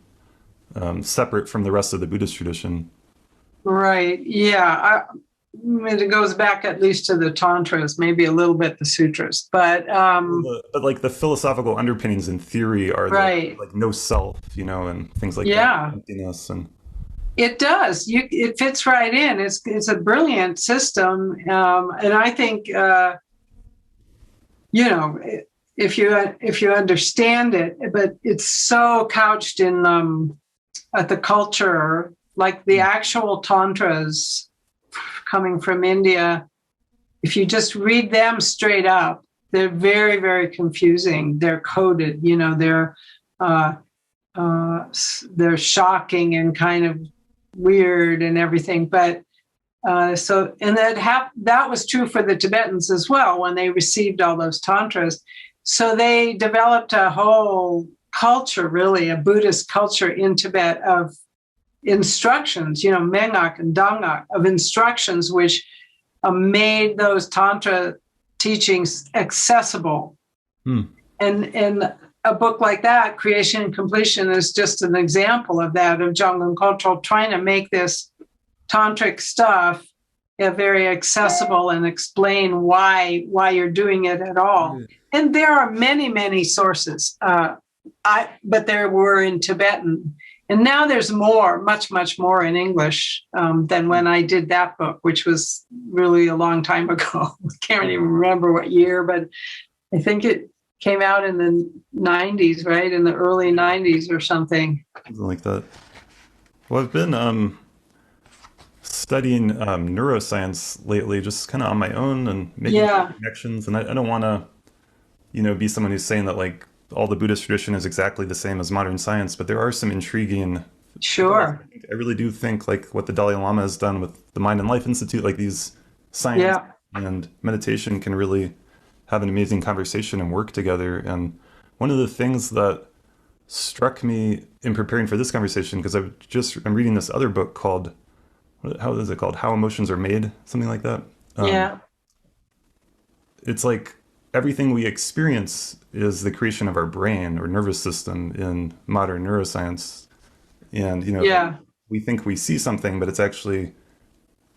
separate from the rest of the Buddhist tradition. Right. Yeah. it goes back at least to the tantras, maybe a little bit the sutras, but like the philosophical underpinnings in theory are right. like no self, and things like Yeah. that, emptiness, and it does. It fits right in. It's a brilliant system, and I think if you understand it, but it's so couched in at the culture, like the actual tantras coming from India. If you just read them straight up, they're very, very confusing. They're coded, they're shocking and kind of weird and everything. But that was true for the Tibetans as well when they received all those tantras. So they developed a whole culture, really, a Buddhist culture in Tibet of instructions, Mengak and Damgak, of instructions which made those Tantra teachings accessible. And a book like that, Creation and Completion, is just an example of that, of Dzogchen culture trying to make this tantric stuff very accessible and explain why you're doing it at all. And there are many, many sources, but there were in Tibetan. And now there's more, much, much more in English than when I did that book, which was really a long time ago. I can't even remember what year, but I think it came out in the 90s, right? In the early 90s or something. Something like that. Well, I've been studying neuroscience lately, just kind of on my own and making connections. And I don't want to, be someone who's saying that like all the Buddhist tradition is exactly the same as modern science, but there are some intriguing. Sure. I really do think like what the Dalai Lama has done with the Mind and Life Institute, like these science and meditation can really have an amazing conversation and work together. And one of the things that struck me in preparing for this conversation, because I'm reading this other book called, how is it called? How Emotions Are Made, something like that. It's like everything we experience is the creation of our brain or nervous system in modern neuroscience. And, we think we see something, but it's actually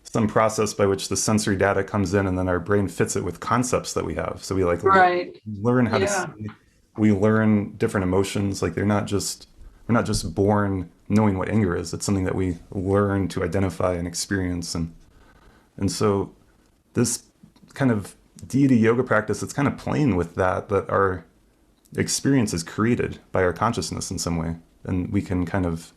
some process by which the sensory data comes in and then our brain fits it with concepts that we have. So we learn how to see. We learn different emotions. Like we're not just born knowing what anger is. It's something that we learn to identify and experience. And so this kind of deity yoga practice, it's kind of playing with that our experience is created by our consciousness in some way. And we can kind of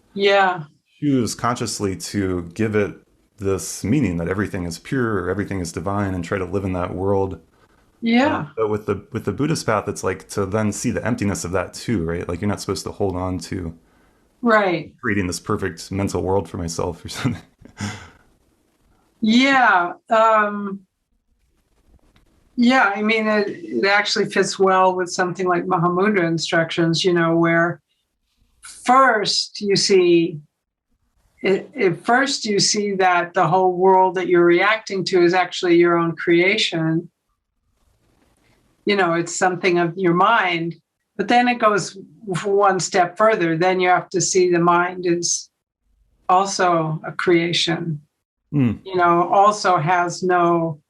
choose consciously to give it this meaning that everything is pure or everything is divine and try to live in that world. But with the Buddhist path, it's like to then see the emptiness of that too, right? Like you're not supposed to hold on to creating this perfect mental world for myself or something. I mean, it actually fits well with something like Mahamudra instructions, where first you see that the whole world that you're reacting to is actually your own creation. It's something of your mind, but then it goes one step further. Then you have to see the mind is also a creation, also has no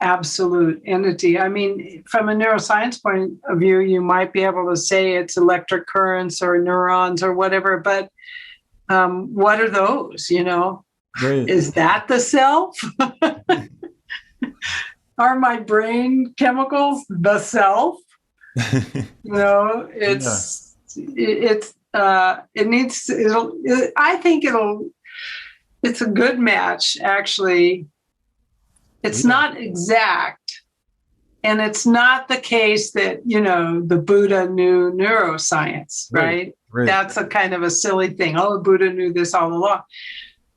absolute entity. I mean, from a neuroscience point of view, you might be able to say it's electric currents or neurons or whatever, but what are those, Right. Is that the self? Are my brain chemicals the self? I think it's a good match, actually. It's not exact. And it's not the case that, the Buddha knew neuroscience, right? That's a kind of a silly thing. Oh, the Buddha knew this all along.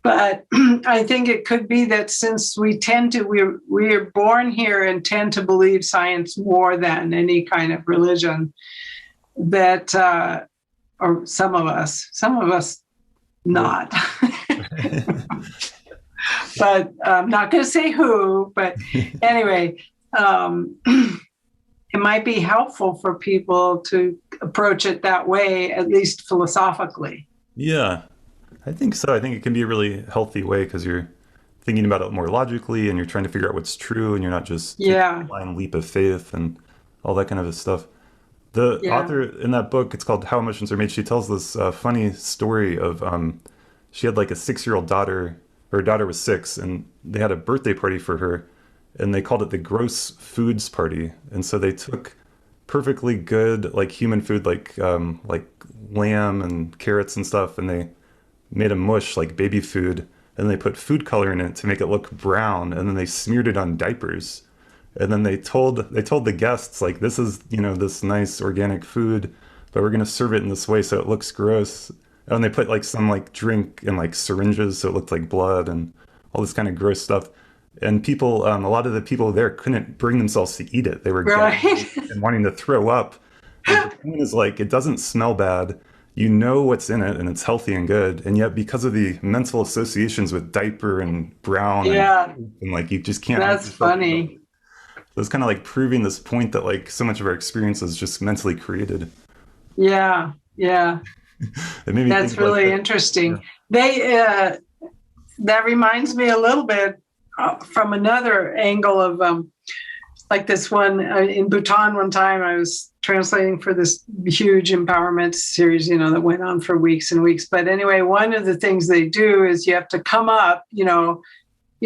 But I think it could be that since we're born here and tend to believe science more than any kind of religion, that, or some of us not. But I'm not going to say who, but anyway, it might be helpful for people to approach it that way, at least philosophically. Yeah, I think so. I think it can be a really healthy way because you're thinking about it more logically, and you're trying to figure out what's true, and you're not just taking Yeah. a blind leap of faith and all that kind of stuff. The Yeah. author in that book, it's called How Emotions Are Made. She tells this funny story of she had like a 6-year-old daughter. Her daughter was 6, and they had a birthday party for her, and they called it the gross foods party. And so they took perfectly good like human food, like lamb and carrots and stuff, and they made a mush like baby food, and they put food color in it to make it look brown, and then they smeared it on diapers. And then they told the guests, like, this is, this nice organic food, but we're going to serve it in this way so it looks gross. And they put like some like drink in like syringes so it looked like blood and all this kind of gross stuff. And people, a lot of the people there couldn't bring themselves to eat it. They were gagging and wanting to throw up. And the point is, like, it doesn't smell bad. You know what's in it, and it's healthy and good. And yet, because of the mental associations with diaper and brown, and like, you just can't. That's funny. So it's kind of like proving this point that like so much of our experience is just mentally created. Yeah, yeah. That's really interesting. Yeah. That reminds me a little bit from another angle of like this one in Bhutan. One time I was translating for this huge empowerment series, that went on for weeks and weeks. But anyway, one of the things they do is you have to come up,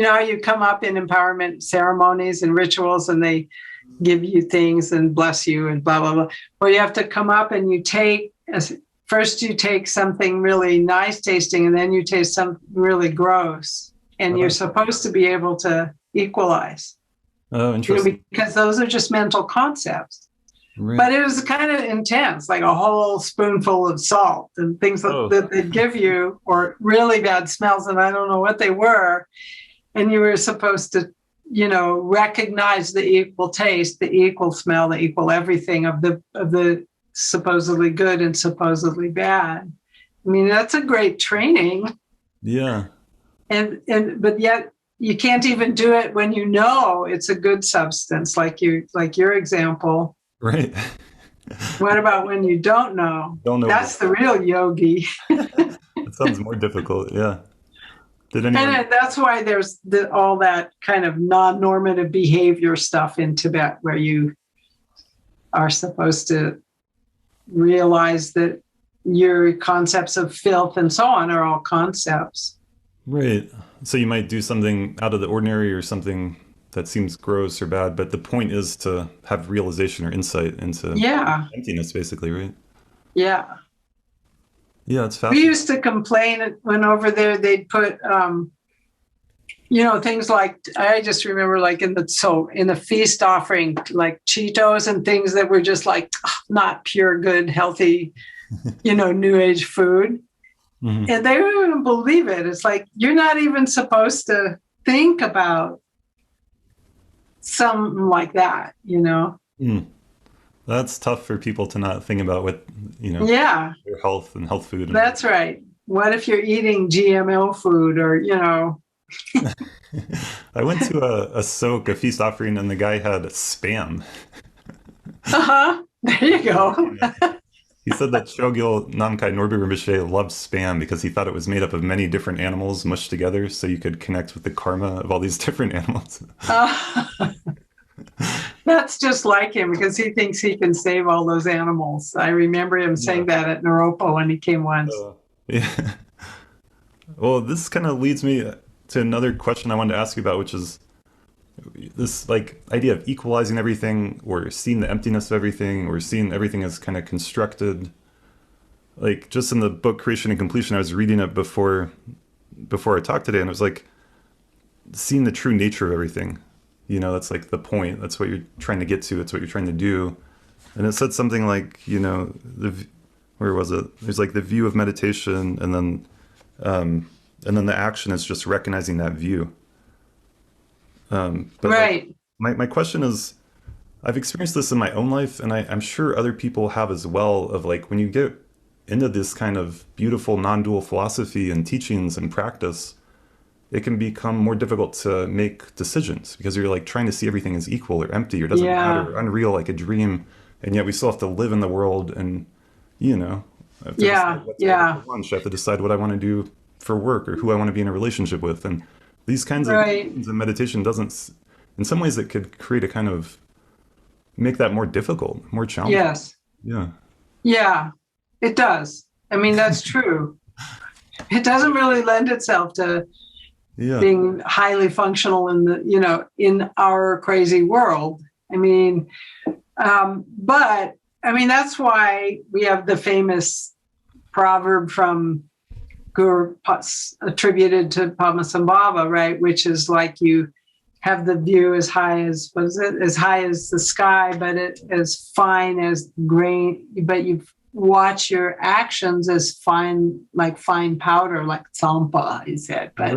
how you come up in empowerment ceremonies and rituals, and they give you things and bless you and blah, blah, blah. Well, you have to come up and first you take something really nice tasting, and then you taste something really gross. And you're supposed to be able to equalize. Oh, interesting. Because those are just mental concepts. Right. But it was kind of intense, like a whole spoonful of salt and things that they'd give you, or really bad smells, and I don't know what they were. And you were supposed to, recognize the equal taste, the equal smell, the equal everything of the supposedly good and supposedly bad. I mean, that's a great training. Yeah. But yet you can't even do it when you know it's a good substance, like your example. Right. What about when you don't know? That's the real yogi. It sounds more difficult. Yeah. And that's why there's all that kind of non-normative behavior stuff in Tibet, where you are supposed to realize that your concepts of filth and so on are all concepts. Right. So you might do something out of the ordinary or something that seems gross or bad, but the point is to have realization or insight into emptiness, basically, right? Yeah. Yeah, it's fascinating. We used to complain when over there they'd put, things like, I just remember like in the feast offering, like Cheetos and things that were just like not pure, good, healthy, new age food. Mm-hmm. And they wouldn't believe it. It's like, you're not even supposed to think about something like that, Mm. That's tough for people to not think about what, their health and health food. That's right. What if you're eating GMO food or, I went to a soak, a feast offering, and the guy had Spam. There you go. He said that Chogyal Namkhai Norbu Rinpoche loved Spam because he thought it was made up of many different animals mushed together, so you could connect with the karma of all these different animals. That's just like him, because he thinks he can save all those animals. I remember him saying that at Naropa when he came once. Yeah. Well, this kind of leads me to another question I wanted to ask you about, which is this like idea of equalizing everything, or seeing the emptiness of everything, or seeing everything as kind of constructed. Like, just in the book Creation and Completion, I was reading it before our talk today, and it was like seeing the true nature of everything. That's like the point. That's what you're trying to get to. That's what you're trying to do. And it said something like, where was it? There's like the view of meditation, and then the action is just recognizing that view. But right. Like, my question is, I've experienced this in my own life, and I'm sure other people have as well, of like, when you get into this kind of beautiful non-dual philosophy and teachings and practice, it can become more difficult to make decisions, because you're like trying to see everything as equal or empty or doesn't matter, or unreal, like a dream. And yet we still have to live in the world, and, I have to decide what to have for lunch. I have to decide what I want to do for work, or who I want to be in a relationship with. And these kinds of things in meditation doesn't, in some ways it could create a kind of, make that more difficult, more challenging. Yes. Yeah. Yeah, it does. I mean, that's true. It doesn't really lend itself to being highly functional in the, in our crazy world. I mean, but I mean, that's why we have the famous proverb from Guru attributed to Padmasambhava, right? Which is like, you have the view as high as, as high as the sky, but as fine as grain, but you watch your actions as fine, like fine powder, like tsampa, he said. But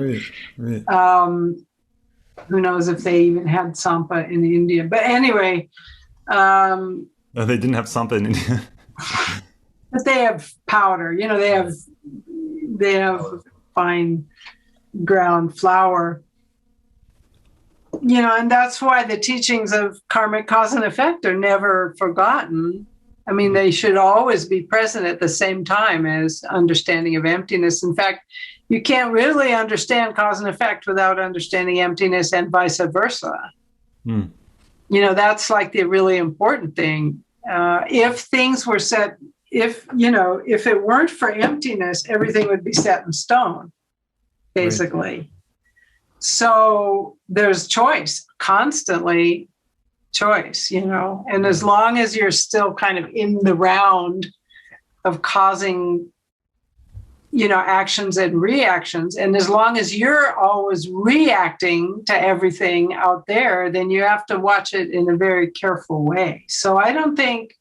who knows if they even had tsampa in India. But anyway. They didn't have tsampa in India. But they have powder, they have fine ground flour. And that's why the teachings of karmic cause and effect are never forgotten. I mean, they should always be present at the same time as understanding of emptiness. In fact, you can't really understand cause and effect without understanding emptiness, and vice versa. That's like the really important thing. If things were set, if it weren't for emptiness, everything would be set in stone, basically. Right. So there's choice, constantly choice, and as long as you're still kind of in the round of causing, actions and reactions, and as long as you're always reacting to everything out there, then you have to watch it in a very careful way. So I don't think,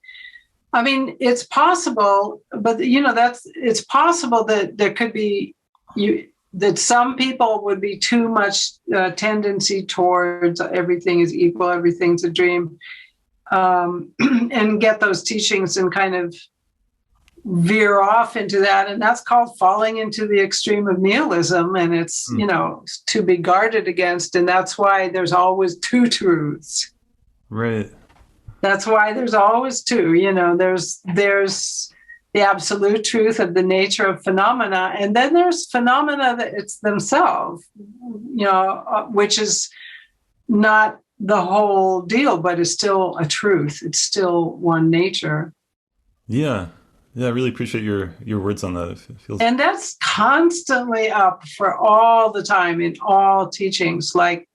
it's possible, but it's possible that there could be that some people would be too much tendency towards everything is equal, everything's a dream, and get those teachings and kind of veer off into that. And that's called falling into the extreme of nihilism. And it's, to be guarded against. And that's why there's always two truths. Right. That's why there's always two, there's the absolute truth of the nature of phenomena. And then there's phenomena that it's themselves, which is not the whole deal, but is still a truth. It's still one nature. Yeah. Yeah, I really appreciate your words on that. It feels... And that's constantly up for all the time in all teachings. Like,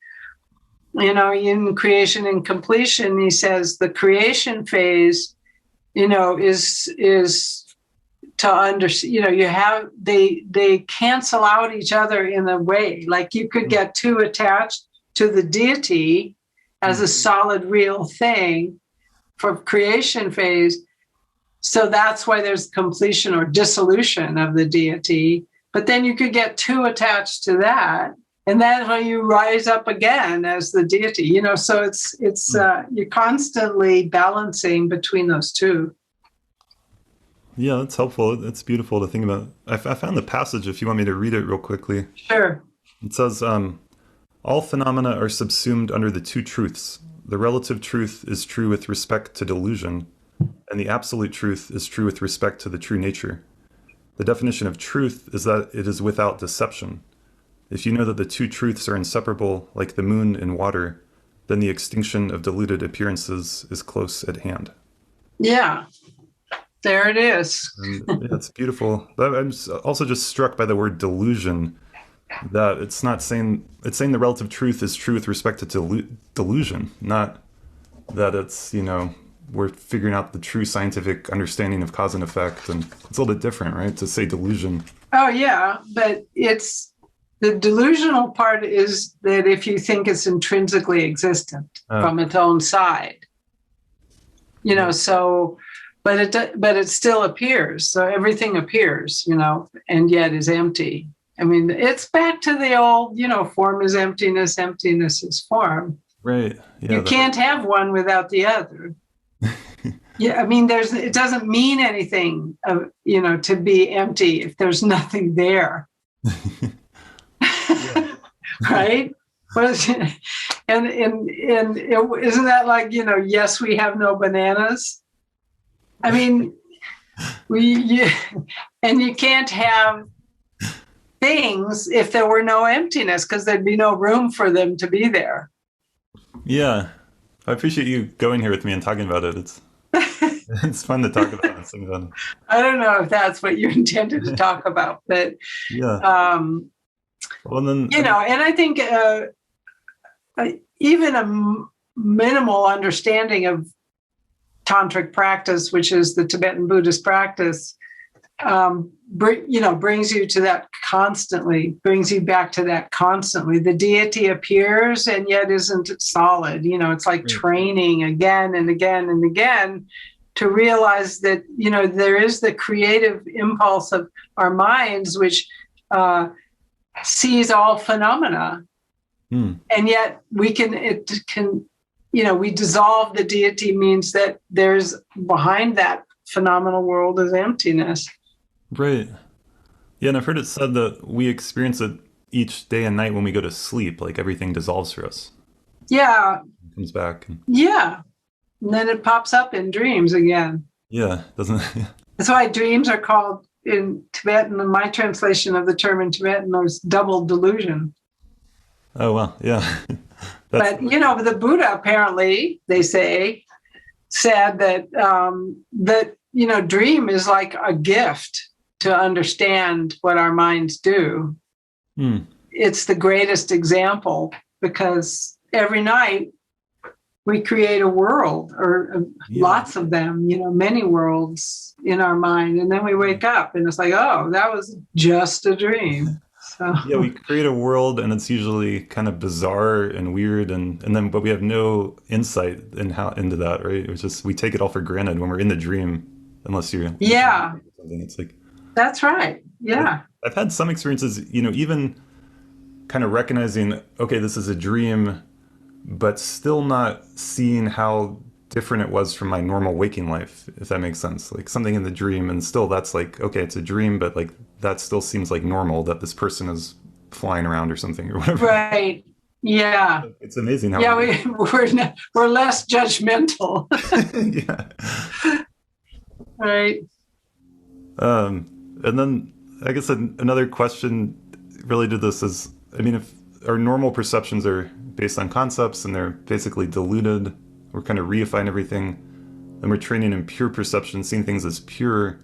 in creation and completion, he says the creation phase, is to understand, they cancel out each other in a way. Like you could get too attached to the deity as a solid, real thing for creation phase. So that's why there's completion or dissolution of the deity. But then you could get too attached to that, and that's how you rise up again as the deity. So it's you're constantly balancing between those two. Yeah, that's helpful. It's beautiful to think about. I found the passage, if you want me to read it real quickly. Sure. It says, all phenomena are subsumed under the two truths. The relative truth is true with respect to delusion, and the absolute truth is true with respect to the true nature. The definition of truth is that it is without deception. If you know that the two truths are inseparable, like the moon and water, then the extinction of deluded appearances is close at hand. Yeah, there it is. Yeah, it's beautiful. I'm also just struck by the word delusion, that it's saying the relative truth is true with respect to delusion, not that it's, we're figuring out the true scientific understanding of cause and effect. And it's a little bit different, right? To say delusion. Oh, yeah. But the delusional part is that if you think it's intrinsically existent from its own side, so, but it still appears. So everything appears, and yet is empty. I mean, it's back to the old, form is emptiness, emptiness is form. Right. Yeah, you can't have one without the other. Yeah, I mean, it doesn't mean anything, to be empty if there's nothing there. Right? And isn't that like, yes, we have no bananas? I mean, and you can't have things if there were no emptiness, because there'd be no room for them to be there. Yeah. I appreciate you going here with me and talking about it. It's fun to talk about this thing. I don't know if that's what you intended to talk about, but yeah. Well, then, and I think even a minimal understanding of tantric practice, which is the Tibetan Buddhist practice, brings you to that constantly, brings you back to that constantly. The deity appears and yet isn't solid. It's like training again and again and again to realize that, there is the creative impulse of our minds, which sees all phenomena. And yet we dissolve the deity means that there's behind that phenomenal world is emptiness. Right. Yeah, and I've heard it said that we experience it each day and night when we go to sleep, like everything dissolves for us. Yeah. It comes back. Yeah. And then it pops up in dreams again. Yeah, doesn't it? That's why dreams are called in Tibetan, and my translation of the term in Tibetan was double delusion. Oh, well, yeah. But, the Buddha apparently, they say, said that dream is like a gift to understand what our minds do. It's the greatest example because every night we create a world or lots of them, many worlds in our mind. And then we wake up and it's like, oh, that was just a dream. So yeah, we create a world and it's usually kind of bizarre and weird but we have no insight into that, right? It's just we take it all for granted when we're in the dream, unless you're something. It's like that's right. Yeah. I've had some experiences, even kind of recognizing, okay, this is a dream, but still not seeing how different it was from my normal waking life, if that makes sense. Like something in the dream and still that's like, okay, it's a dream, but like that still seems like normal that this person is flying around or something or whatever. Right. Yeah. It's amazing how we're less judgmental. Yeah. Right. And then I guess another question related to this is, if our normal perceptions are based on concepts and they're basically diluted, we're kind of reifying everything, and we're training in pure perception, seeing things as pure.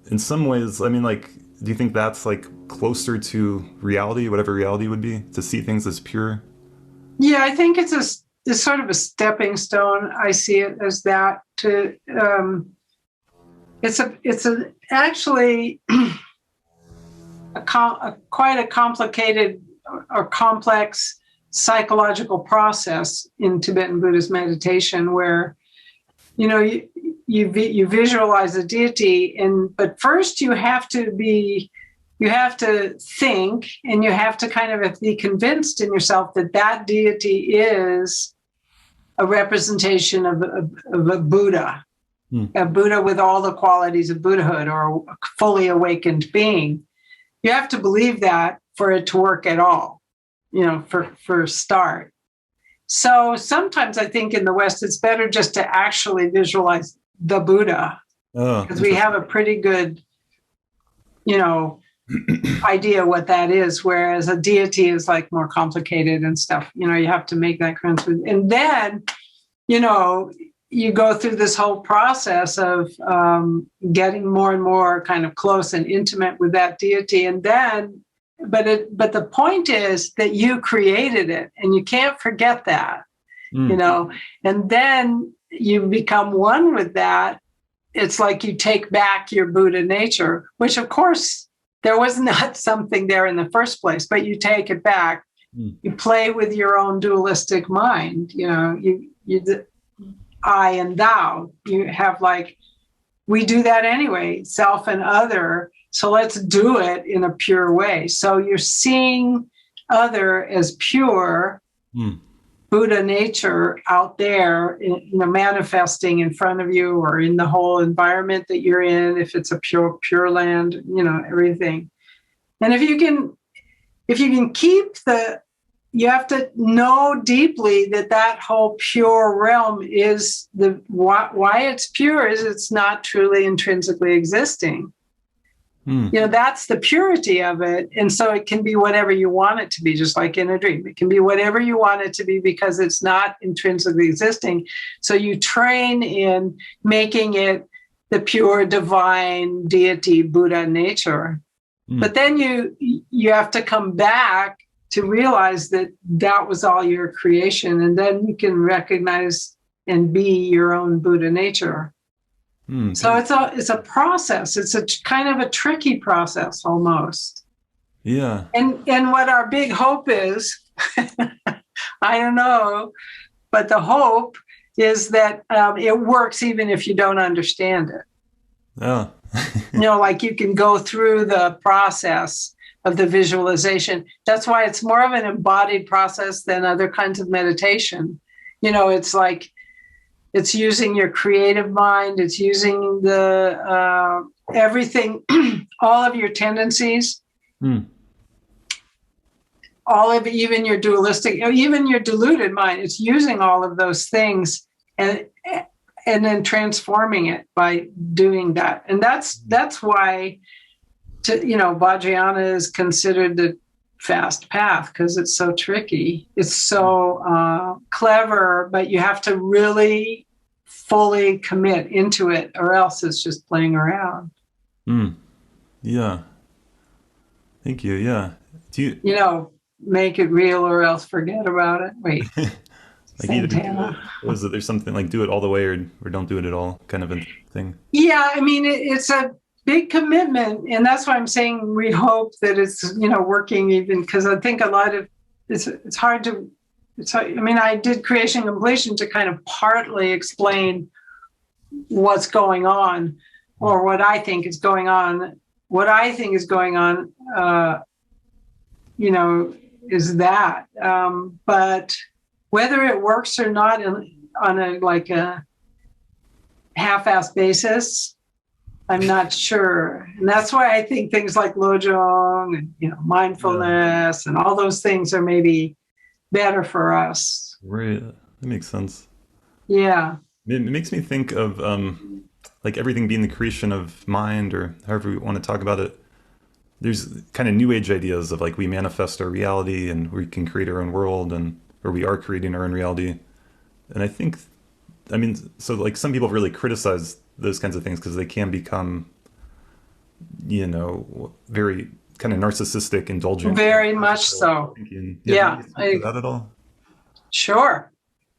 In some ways, do you think that's like closer to reality, whatever reality would be, to see things as pure? Yeah, I think it's sort of a stepping stone. I see it as that. It's actually quite a complicated or complex psychological process in Tibetan Buddhist meditation, where you visualize a deity, but first you have to think, and you have to kind of be convinced in yourself that deity is a representation of a Buddha, a Buddha with all the qualities of Buddhahood or a fully awakened being. You have to believe that for it to work at all, for a start. So sometimes I think in the West, it's better just to actually visualize the Buddha, because we have a pretty good, idea what that is, whereas a deity is like more complicated and stuff. You have to make that connection. And then, you go through this whole process of getting more and more kind of close and intimate with that deity. And then, but the point is that you created it, and you can't forget that, and then you become one with that. It's like you take back your Buddha nature, which of course there was not something there in the first place, but you take it back. You play with your own dualistic mind, you I and thou. You have we do that anyway, self and other. So let's do it in a pure way. So you're seeing other as pure Buddha nature out there, manifesting in front of you or in the whole environment that you're in. If it's a pure land, everything. And if you can keep you have to know deeply that whole pure realm is why it's pure is it's not truly intrinsically existing. That's the purity of it. And so it can be whatever you want it to be, just like in a dream. It can be whatever you want it to be because it's not intrinsically existing. So you train in making it the pure divine deity Buddha nature. But then you have to come back to realize that that was all your creation. And then you can recognize and be your own Buddha nature. So it's a process. It's a kind of a tricky process almost. Yeah. And what our big hope is, I don't know, but the hope is that it works even if you don't understand it. Oh. Like you can go through the process of the visualization. That's why it's more of an embodied process than other kinds of meditation. It's like, it's using your creative mind. It's using the everything, all of your tendencies, all of even your dualistic, even your deluded mind. It's using all of those things and then transforming it by doing that. And that's why, Vajrayana is considered the fast path because it's so tricky. It's so clever, but you have to really fully commit into it or else it's just playing around. Yeah. Thank you. Yeah. Do you, make it real or else forget about it. Wait. like either do it, or is it there's something like do it all the way or don't do it at all kind of a thing? Yeah, I mean it's a big commitment, and that's why I'm saying we hope that it's working, even because I think a lot of it's hard. I mean, I did creation completion to kind of partly explain what's going on, or what I think is going on. What I think is going on, is that. But whether it works or not on a half-assed basis, I'm not sure. And that's why I think things like Lojong and mindfulness and all those things are maybe better for us. Right. That makes sense. Yeah. It makes me think of like everything being the creation of mind, or however we want to talk about it. There's kind of new age ideas of like we manifest our reality and we can create our own world, or we are creating our own reality. And so like some people really criticize those kinds of things because they can become, very kind of narcissistic, indulgent. Very much so. Yeah. That at all? Sure.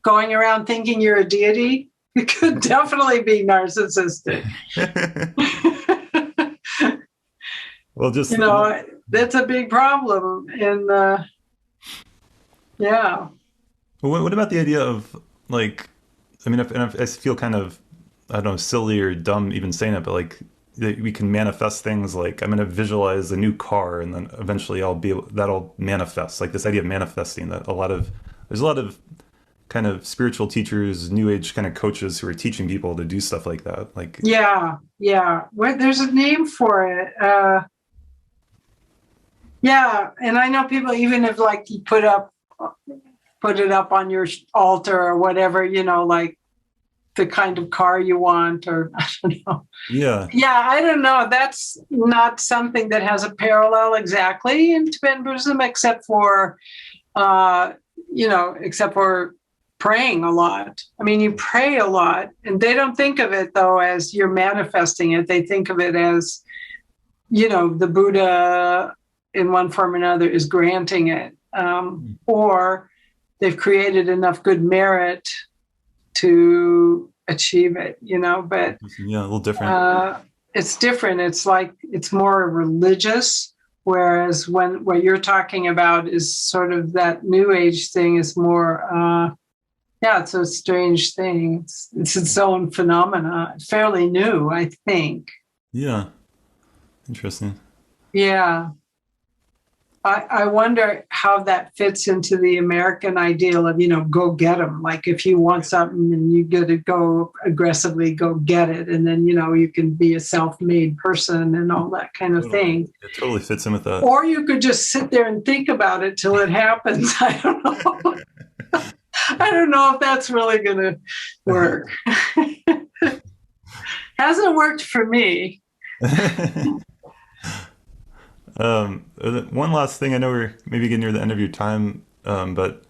Going around thinking you're a deity, it could definitely be narcissistic. Well, just that's a big problem. And yeah. Well, what about the idea of like, if I feel kind of, I don't know, silly or dumb even saying it, but like we can manifest things like I'm going to visualize a new car and then eventually that'll manifest, like this idea of manifesting. That there's a lot of kind of spiritual teachers, new age kind of coaches who are teaching people to do stuff like that. Like yeah. There's a name for it. Yeah, and I know people, even if like you put it up on your altar or whatever, like the kind of car you want, or I don't know. Yeah, I don't know. That's not something that has a parallel exactly in Tibetan Buddhism, except for praying a lot. I mean, you pray a lot, and they don't think of it though as you're manifesting it. They think of it as, the Buddha in one form or another is granting it, or they've created enough good merit to achieve it, but yeah, a little different. It's different. It's like, it's more religious, whereas what you're talking about is sort of that new age thing is more, it's a strange thing. It's its own phenomena, fairly new, I think. Yeah. Interesting. Yeah. I wonder how that fits into the American ideal of, go get them. Like if you want something and you got to go aggressively go get it. And then, you can be a self-made person and all that kind of thing. It totally fits in with that. Or you could just sit there and think about it till it happens. I don't know. I don't know if that's really going to work. Hasn't worked for me. One last thing. I know we're maybe getting near the end of your time, but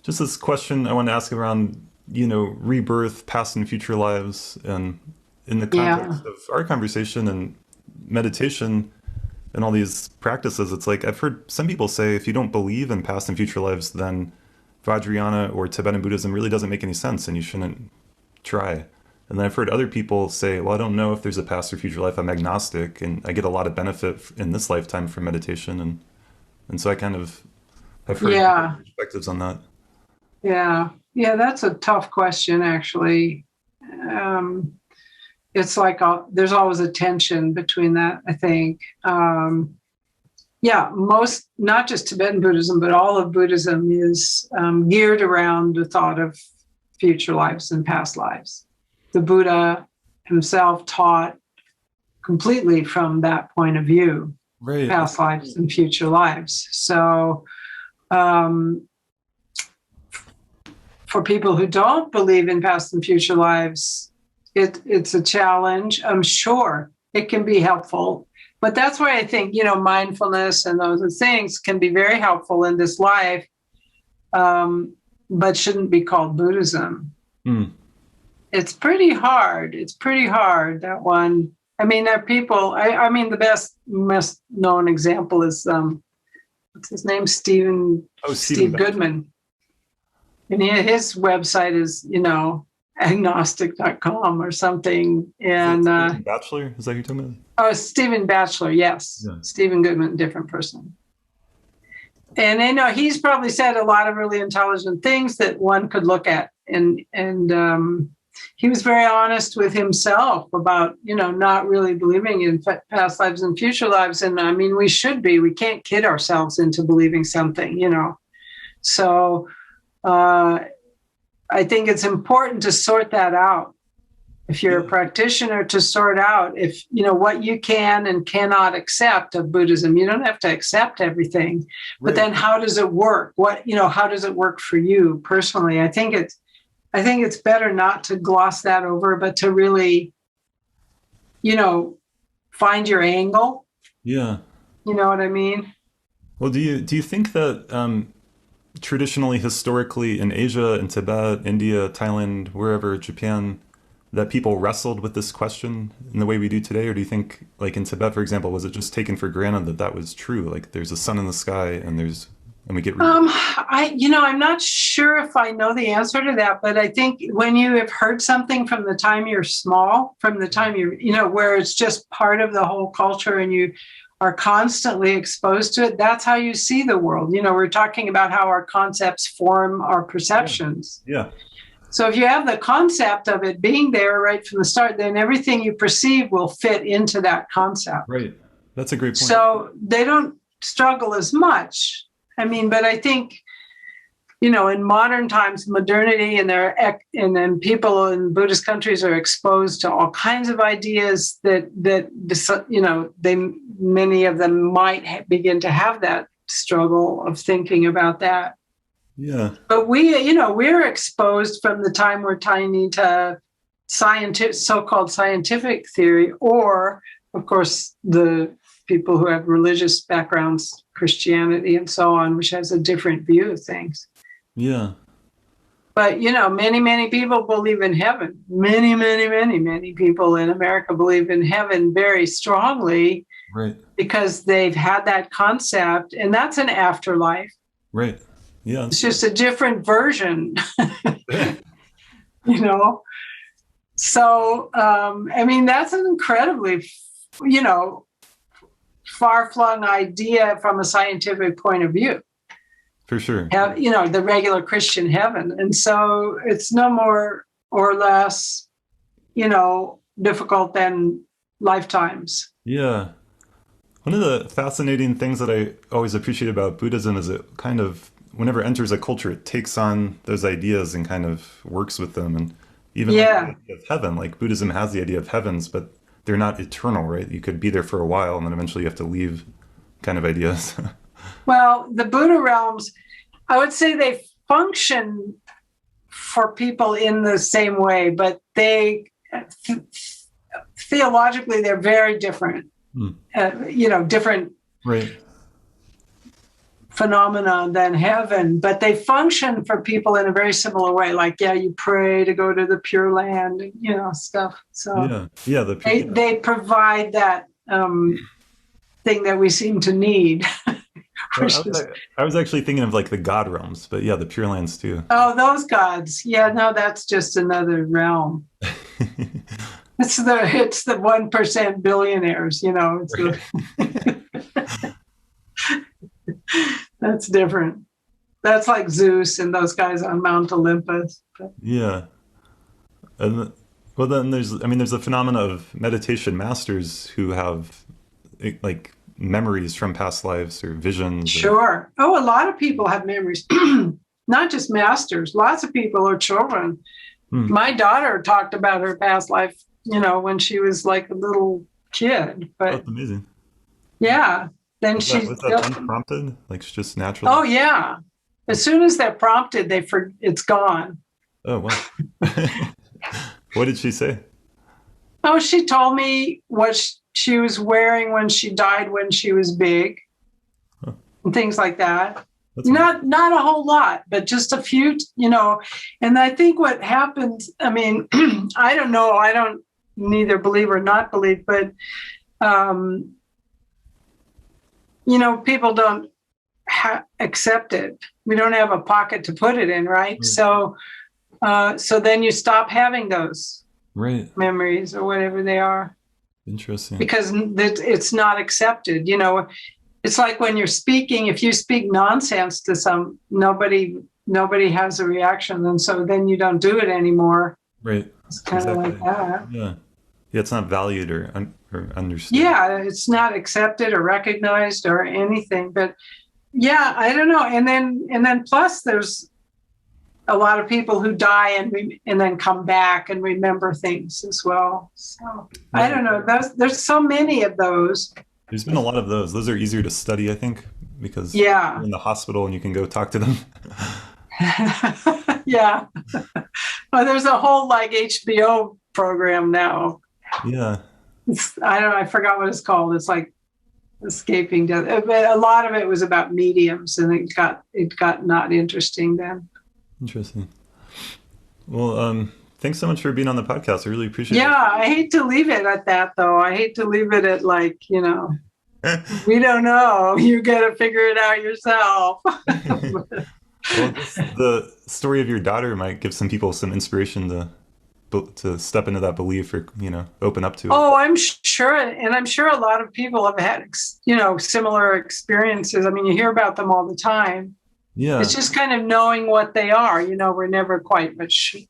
just this question I want to ask around, rebirth, past and future lives, and in the context of our conversation and meditation and all these practices, it's like I've heard some people say if you don't believe in past and future lives, then Vajrayana or Tibetan Buddhism really doesn't make any sense and you shouldn't try. And then I've heard other people say, well, I don't know if there's a past or future life. I'm agnostic and I get a lot of benefit in this lifetime from meditation. And so I kind of have heard different perspectives on that. Yeah. Yeah, that's a tough question, actually. It's like there's always a tension between that, I think. Not just Tibetan Buddhism, but all of Buddhism is geared around the thought of future lives and past lives. The Buddha himself taught completely from that point of view, right. Past lives and future lives. So for people who don't believe in past and future lives, it's a challenge. I'm sure it can be helpful. But that's why I think, mindfulness and those things can be very helpful in this life, but shouldn't be called Buddhism. It's pretty hard. That one. I mean, there are people, the most known example is, what's his name? Steve Goodman. And his website is, agnostic.com or something. And Stephen Batchelor, is that who you're talking about? Oh, Stephen Batchelor, yes. Yeah. Stephen Goodman, different person. And I know he's probably said a lot of really intelligent things that one could look at. And he was very honest with himself about, not really believing in past lives and future lives. And I mean, we should be. We can't kid ourselves into believing something, So I think it's important to sort that out. If you're a practitioner, to sort out if, what you can and cannot accept of Buddhism. You don't have to accept everything, but then how does it work? How does it work for you personally? I think it's better not to gloss that over, but to really, find your angle. Yeah. You know what I mean? Well, do you think that traditionally, historically, in Asia, in Tibet, India, Thailand, wherever, Japan, that people wrestled with this question in the way we do today? Or do you think, like in Tibet, for example, was it just taken for granted that was true? Like there's a sun in the sky and we get I'm not sure if I know the answer to that, but I think when you have heard something from the time you're small, from the time where it's just part of the whole culture and you are constantly exposed to it, that's how you see the world. We're talking about how our concepts form our perceptions. Yeah. So if you have the concept of it being there right from the start, then everything you perceive will fit into that concept. Right. That's a great point. So they don't struggle as much. I mean, but I think, in modern times, modernity and then people in Buddhist countries are exposed to all kinds of ideas that many of them might begin to have that struggle of thinking about that. Yeah. But we're exposed from the time we're tiny to so-called scientific theory, or, of course, the people who have religious backgrounds, Christianity and so on, which has a different view of things. Yeah. But, many, many people believe in heaven. Many, many, many, many people in America believe in heaven very strongly. Right. Because they've had that concept, and that's an afterlife. Right. Yeah. It's just a different version, So, that's an incredibly, far-flung idea from a scientific point of view. For sure. The regular Christian heaven. And so it's no more or less, difficult than lifetimes. Yeah. One of the fascinating things that I always appreciate about Buddhism is it kind of, whenever it enters a culture, it takes on those ideas and kind of works with them. And even like the idea of heaven, like Buddhism has the idea of heavens, but they're not eternal, right? You could be there for a while and then eventually you have to leave, kind of ideas. Well, the Buddha realms, I would say they function for people in the same way, but they theologically, they're very different. Different Right. phenomenon than heaven, but they function for people in a very similar way. Like, yeah, you pray to go to the Pure Land, stuff. So they provide that thing that we seem to need. I was actually thinking of like the God realms, but yeah, the Pure Lands too. Oh, those gods. Yeah, no, that's just another realm. It's the 1% billionaires, That's different. That's like Zeus and those guys on Mount Olympus. Yeah. And then there's a phenomena of meditation masters who have like memories from past lives or visions. Sure. A lot of people have memories, not just masters. Lots of people are children. My daughter talked about her past life, when she was like a little kid. But that's amazing. Yeah. Then was that unprompted? Like it's just natural? Oh, yeah. As soon as they're prompted, it's gone. Oh, wow. What did she say? Oh, she told me what she was wearing when she died when she was big, and things like that. Not a whole lot, but just a few, And I think what happens, I don't know. I don't neither believe or not believe, but, people don't accept it. We don't have a pocket to put it in, right? So then you stop having those memories or whatever they are. Interesting. Because it's not accepted. It's like when you're speaking, if you speak nonsense to nobody has a reaction. And so then you don't do it anymore. Right. It's kind of like that. Yeah. Yeah. It's not valued or understood. Yeah. It's not accepted or recognized or anything, but yeah, I don't know. And then plus there's a lot of people who die and then come back and remember things as well. So I don't know. There's so many of those. There's been a lot of those. Those are easier to study, I think, because you're in the hospital and you can go talk to them. Yeah. Well, there's a whole like HBO program now. Yeah. I forgot what it's called. It's like Escaping Death. A lot of it was about mediums, and it got not interesting then. Interesting. Well, thanks so much for being on the podcast. I really appreciate it. Yeah, I hate to leave it at that, though. I hate to leave it at like, we don't know. You got to figure it out yourself. Well, the story of your daughter might give some people some inspiration to step into that belief or, open up to it. Oh, I'm sure. And I'm sure a lot of people have had, similar experiences. You hear about them all the time. Yeah. It's just kind of knowing what they are. We're never quite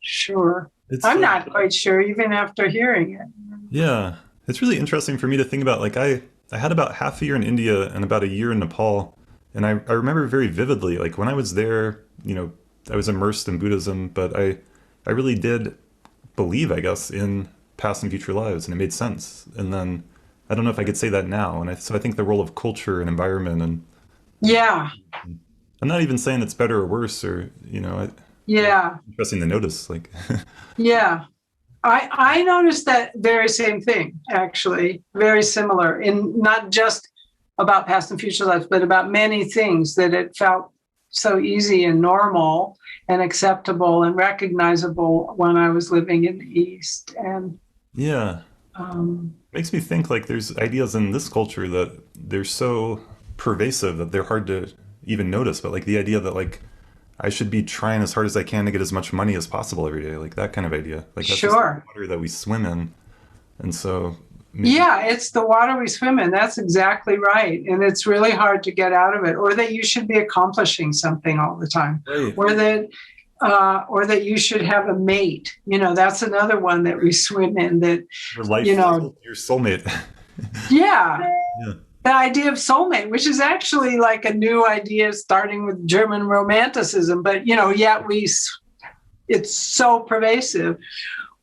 sure. I'm not quite sure even after hearing it. Yeah. It's really interesting for me to think about. Like I had about half a year in India and about a year in Nepal. And I remember very vividly, like when I was there, I was immersed in Buddhism, but I really did believe, I guess, in past and future lives, and it made sense. And then I don't know if I could say that now. And so I think the role of culture and environment and I'm not even saying it's better or worse or, interesting to notice. Like, yeah, I noticed that very same thing, actually, very similar in not just about past and future lives, but about many things that it felt so easy and normal and acceptable and recognizable when I was living in the East. And makes me think like there's ideas in this culture that they're so pervasive that they're hard to even notice, but like the idea that like I should be trying as hard as I can to get as much money as possible every day, like that kind of idea. Like that's just the water that we swim in. And so it's the water we swim in. That's exactly right. And it's really hard to get out of it, or that you should be accomplishing something all the time, right. or that you should have a mate. That's another one that we swim in, that your life, your soulmate. Yeah. The idea of soulmate, which is actually like a new idea starting with German Romanticism, but yet it's so pervasive.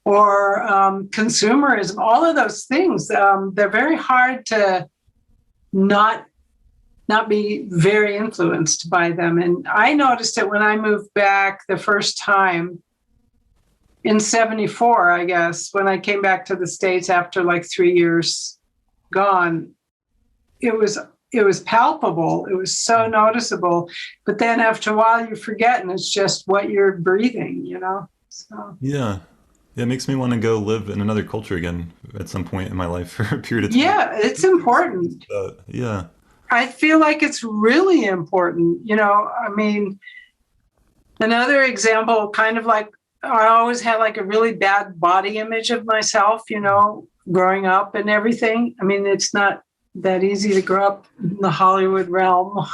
Or consumerism, all of those things, they're very hard to not be very influenced by them. And I noticed it when I moved back the first time in 1974, I guess, when I came back to the States after like 3 years gone. It was it was palpable. It was so noticeable. But then after a while, you forget, and it's just what you're breathing, So. Yeah. It makes me want to go live in another culture again at some point in my life for a period of time. Yeah, it's important. Yeah. I feel like it's really important. I mean, another example, kind of like I always had like a really bad body image of myself, growing up and everything. I mean, it's not that easy to grow up in the Hollywood realm. Oh,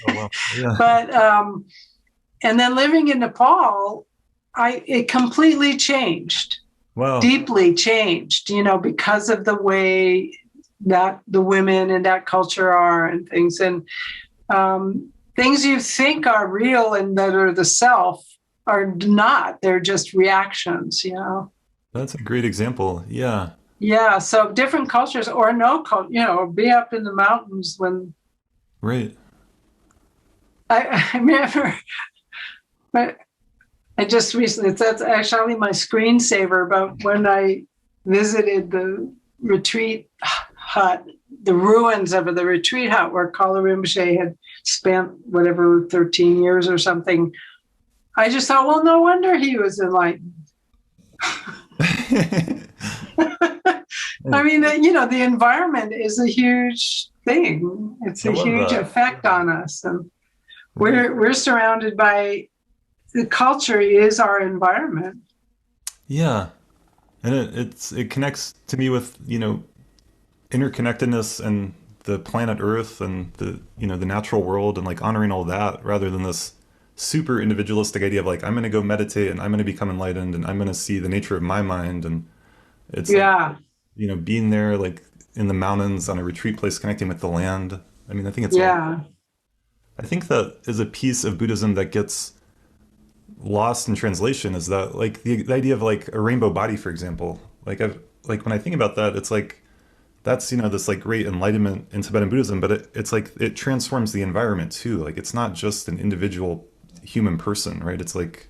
well, yeah. But, and then living in Nepal, it completely changed. Wow. Deeply changed, because of the way that the women in that culture are and things. And things you think are real and that are the self are not. They're just reactions, That's a great example. Yeah. Yeah. So different cultures or no culture, be up in the mountains when. Right. I remember, but I just recently, that's actually my screensaver about when I visited the retreat hut, the ruins of the retreat hut where Kalu Rinpoche had spent whatever 13 years or something. I just thought, well, no wonder he was enlightened. I mean, the environment is a huge thing. It's a huge effect on us, and we're surrounded by. The culture is our environment. Yeah, and it connects to me with interconnectedness and the planet Earth and the the natural world and like honoring all that rather than this super individualistic idea of like I'm going to go meditate and I'm going to become enlightened and I'm going to see the nature of my mind. And it's being there like in the mountains on a retreat place, connecting with the land. I mean, I think it's I think that is a piece of Buddhism that gets lost in translation, is that like the idea of like a rainbow body, for example. Like when I think about that, it's like that's this like great enlightenment in Tibetan Buddhism, but it's like it transforms the environment too. Like it's not just an individual human person, right? It's like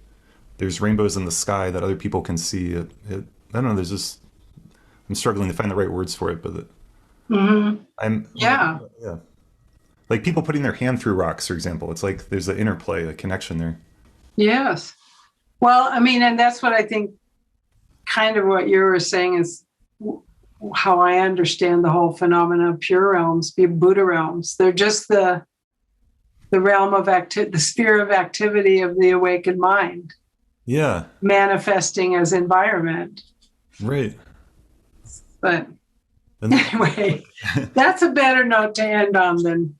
there's rainbows in the sky that other people can see. I don't know. I'm struggling to find the right words for it, but like people putting their hand through rocks, for example. It's like there's an interplay, a connection there. Yes. Well, I mean, and that's what I think kind of what you were saying is how I understand the whole phenomena of pure realms, Buddha realms. They're just the realm of the sphere of activity of the awakened mind. Yeah. Manifesting as environment. Right. But anyway, that's a better note to end on than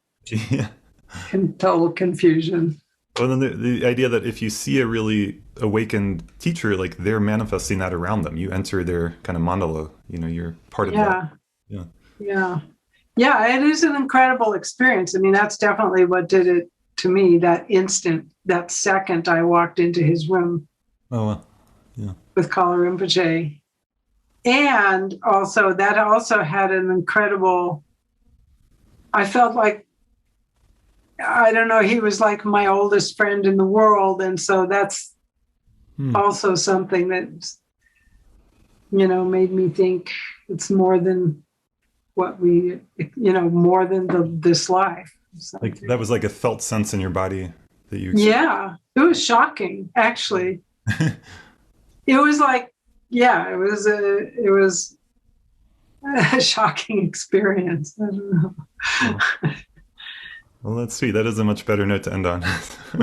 total confusion. Well, then the idea that if you see a really awakened teacher, like they're manifesting that around them. You enter their kind of mandala, you're part of that. Yeah, it is an incredible experience. I mean, that's definitely what did it to me, that instant, that second I walked into his room. Oh, wow. Yeah. With Kalu Rinpoche. And also, that also had an incredible, I felt like, I don't know, he was like my oldest friend in the world. And so that's also something that, made me think it's more than what we, more than this life. Like that was like a felt sense in your body that you experienced. Yeah, it was shocking, actually. It was like, it was a shocking experience. I don't know. Yeah. Well, that's sweet. That is a much better note to end on.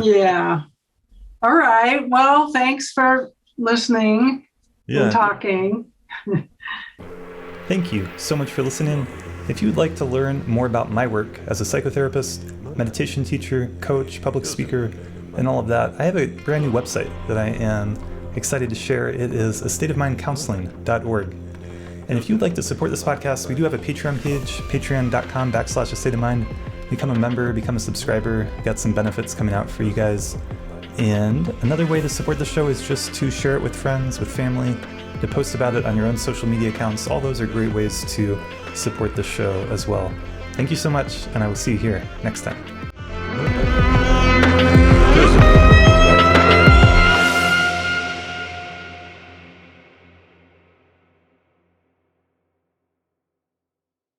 Yeah. All right. Well, thanks for listening and talking. Thank you so much for listening. If you would like to learn more about my work as a psychotherapist, meditation teacher, coach, public speaker, and all of that, I have a brand new website that I am excited to share. It is astateofmindcounseling.org. And if you'd like to support this podcast, we do have a Patreon page, patreon.com/astateofmind. Become a member, become a subscriber. We've got some benefits coming out for you guys. And another way to support the show is just to share it with friends, with family, to post about it on your own social media accounts. All those are great ways to support the show as well. Thank you so much, and I will see you here next time.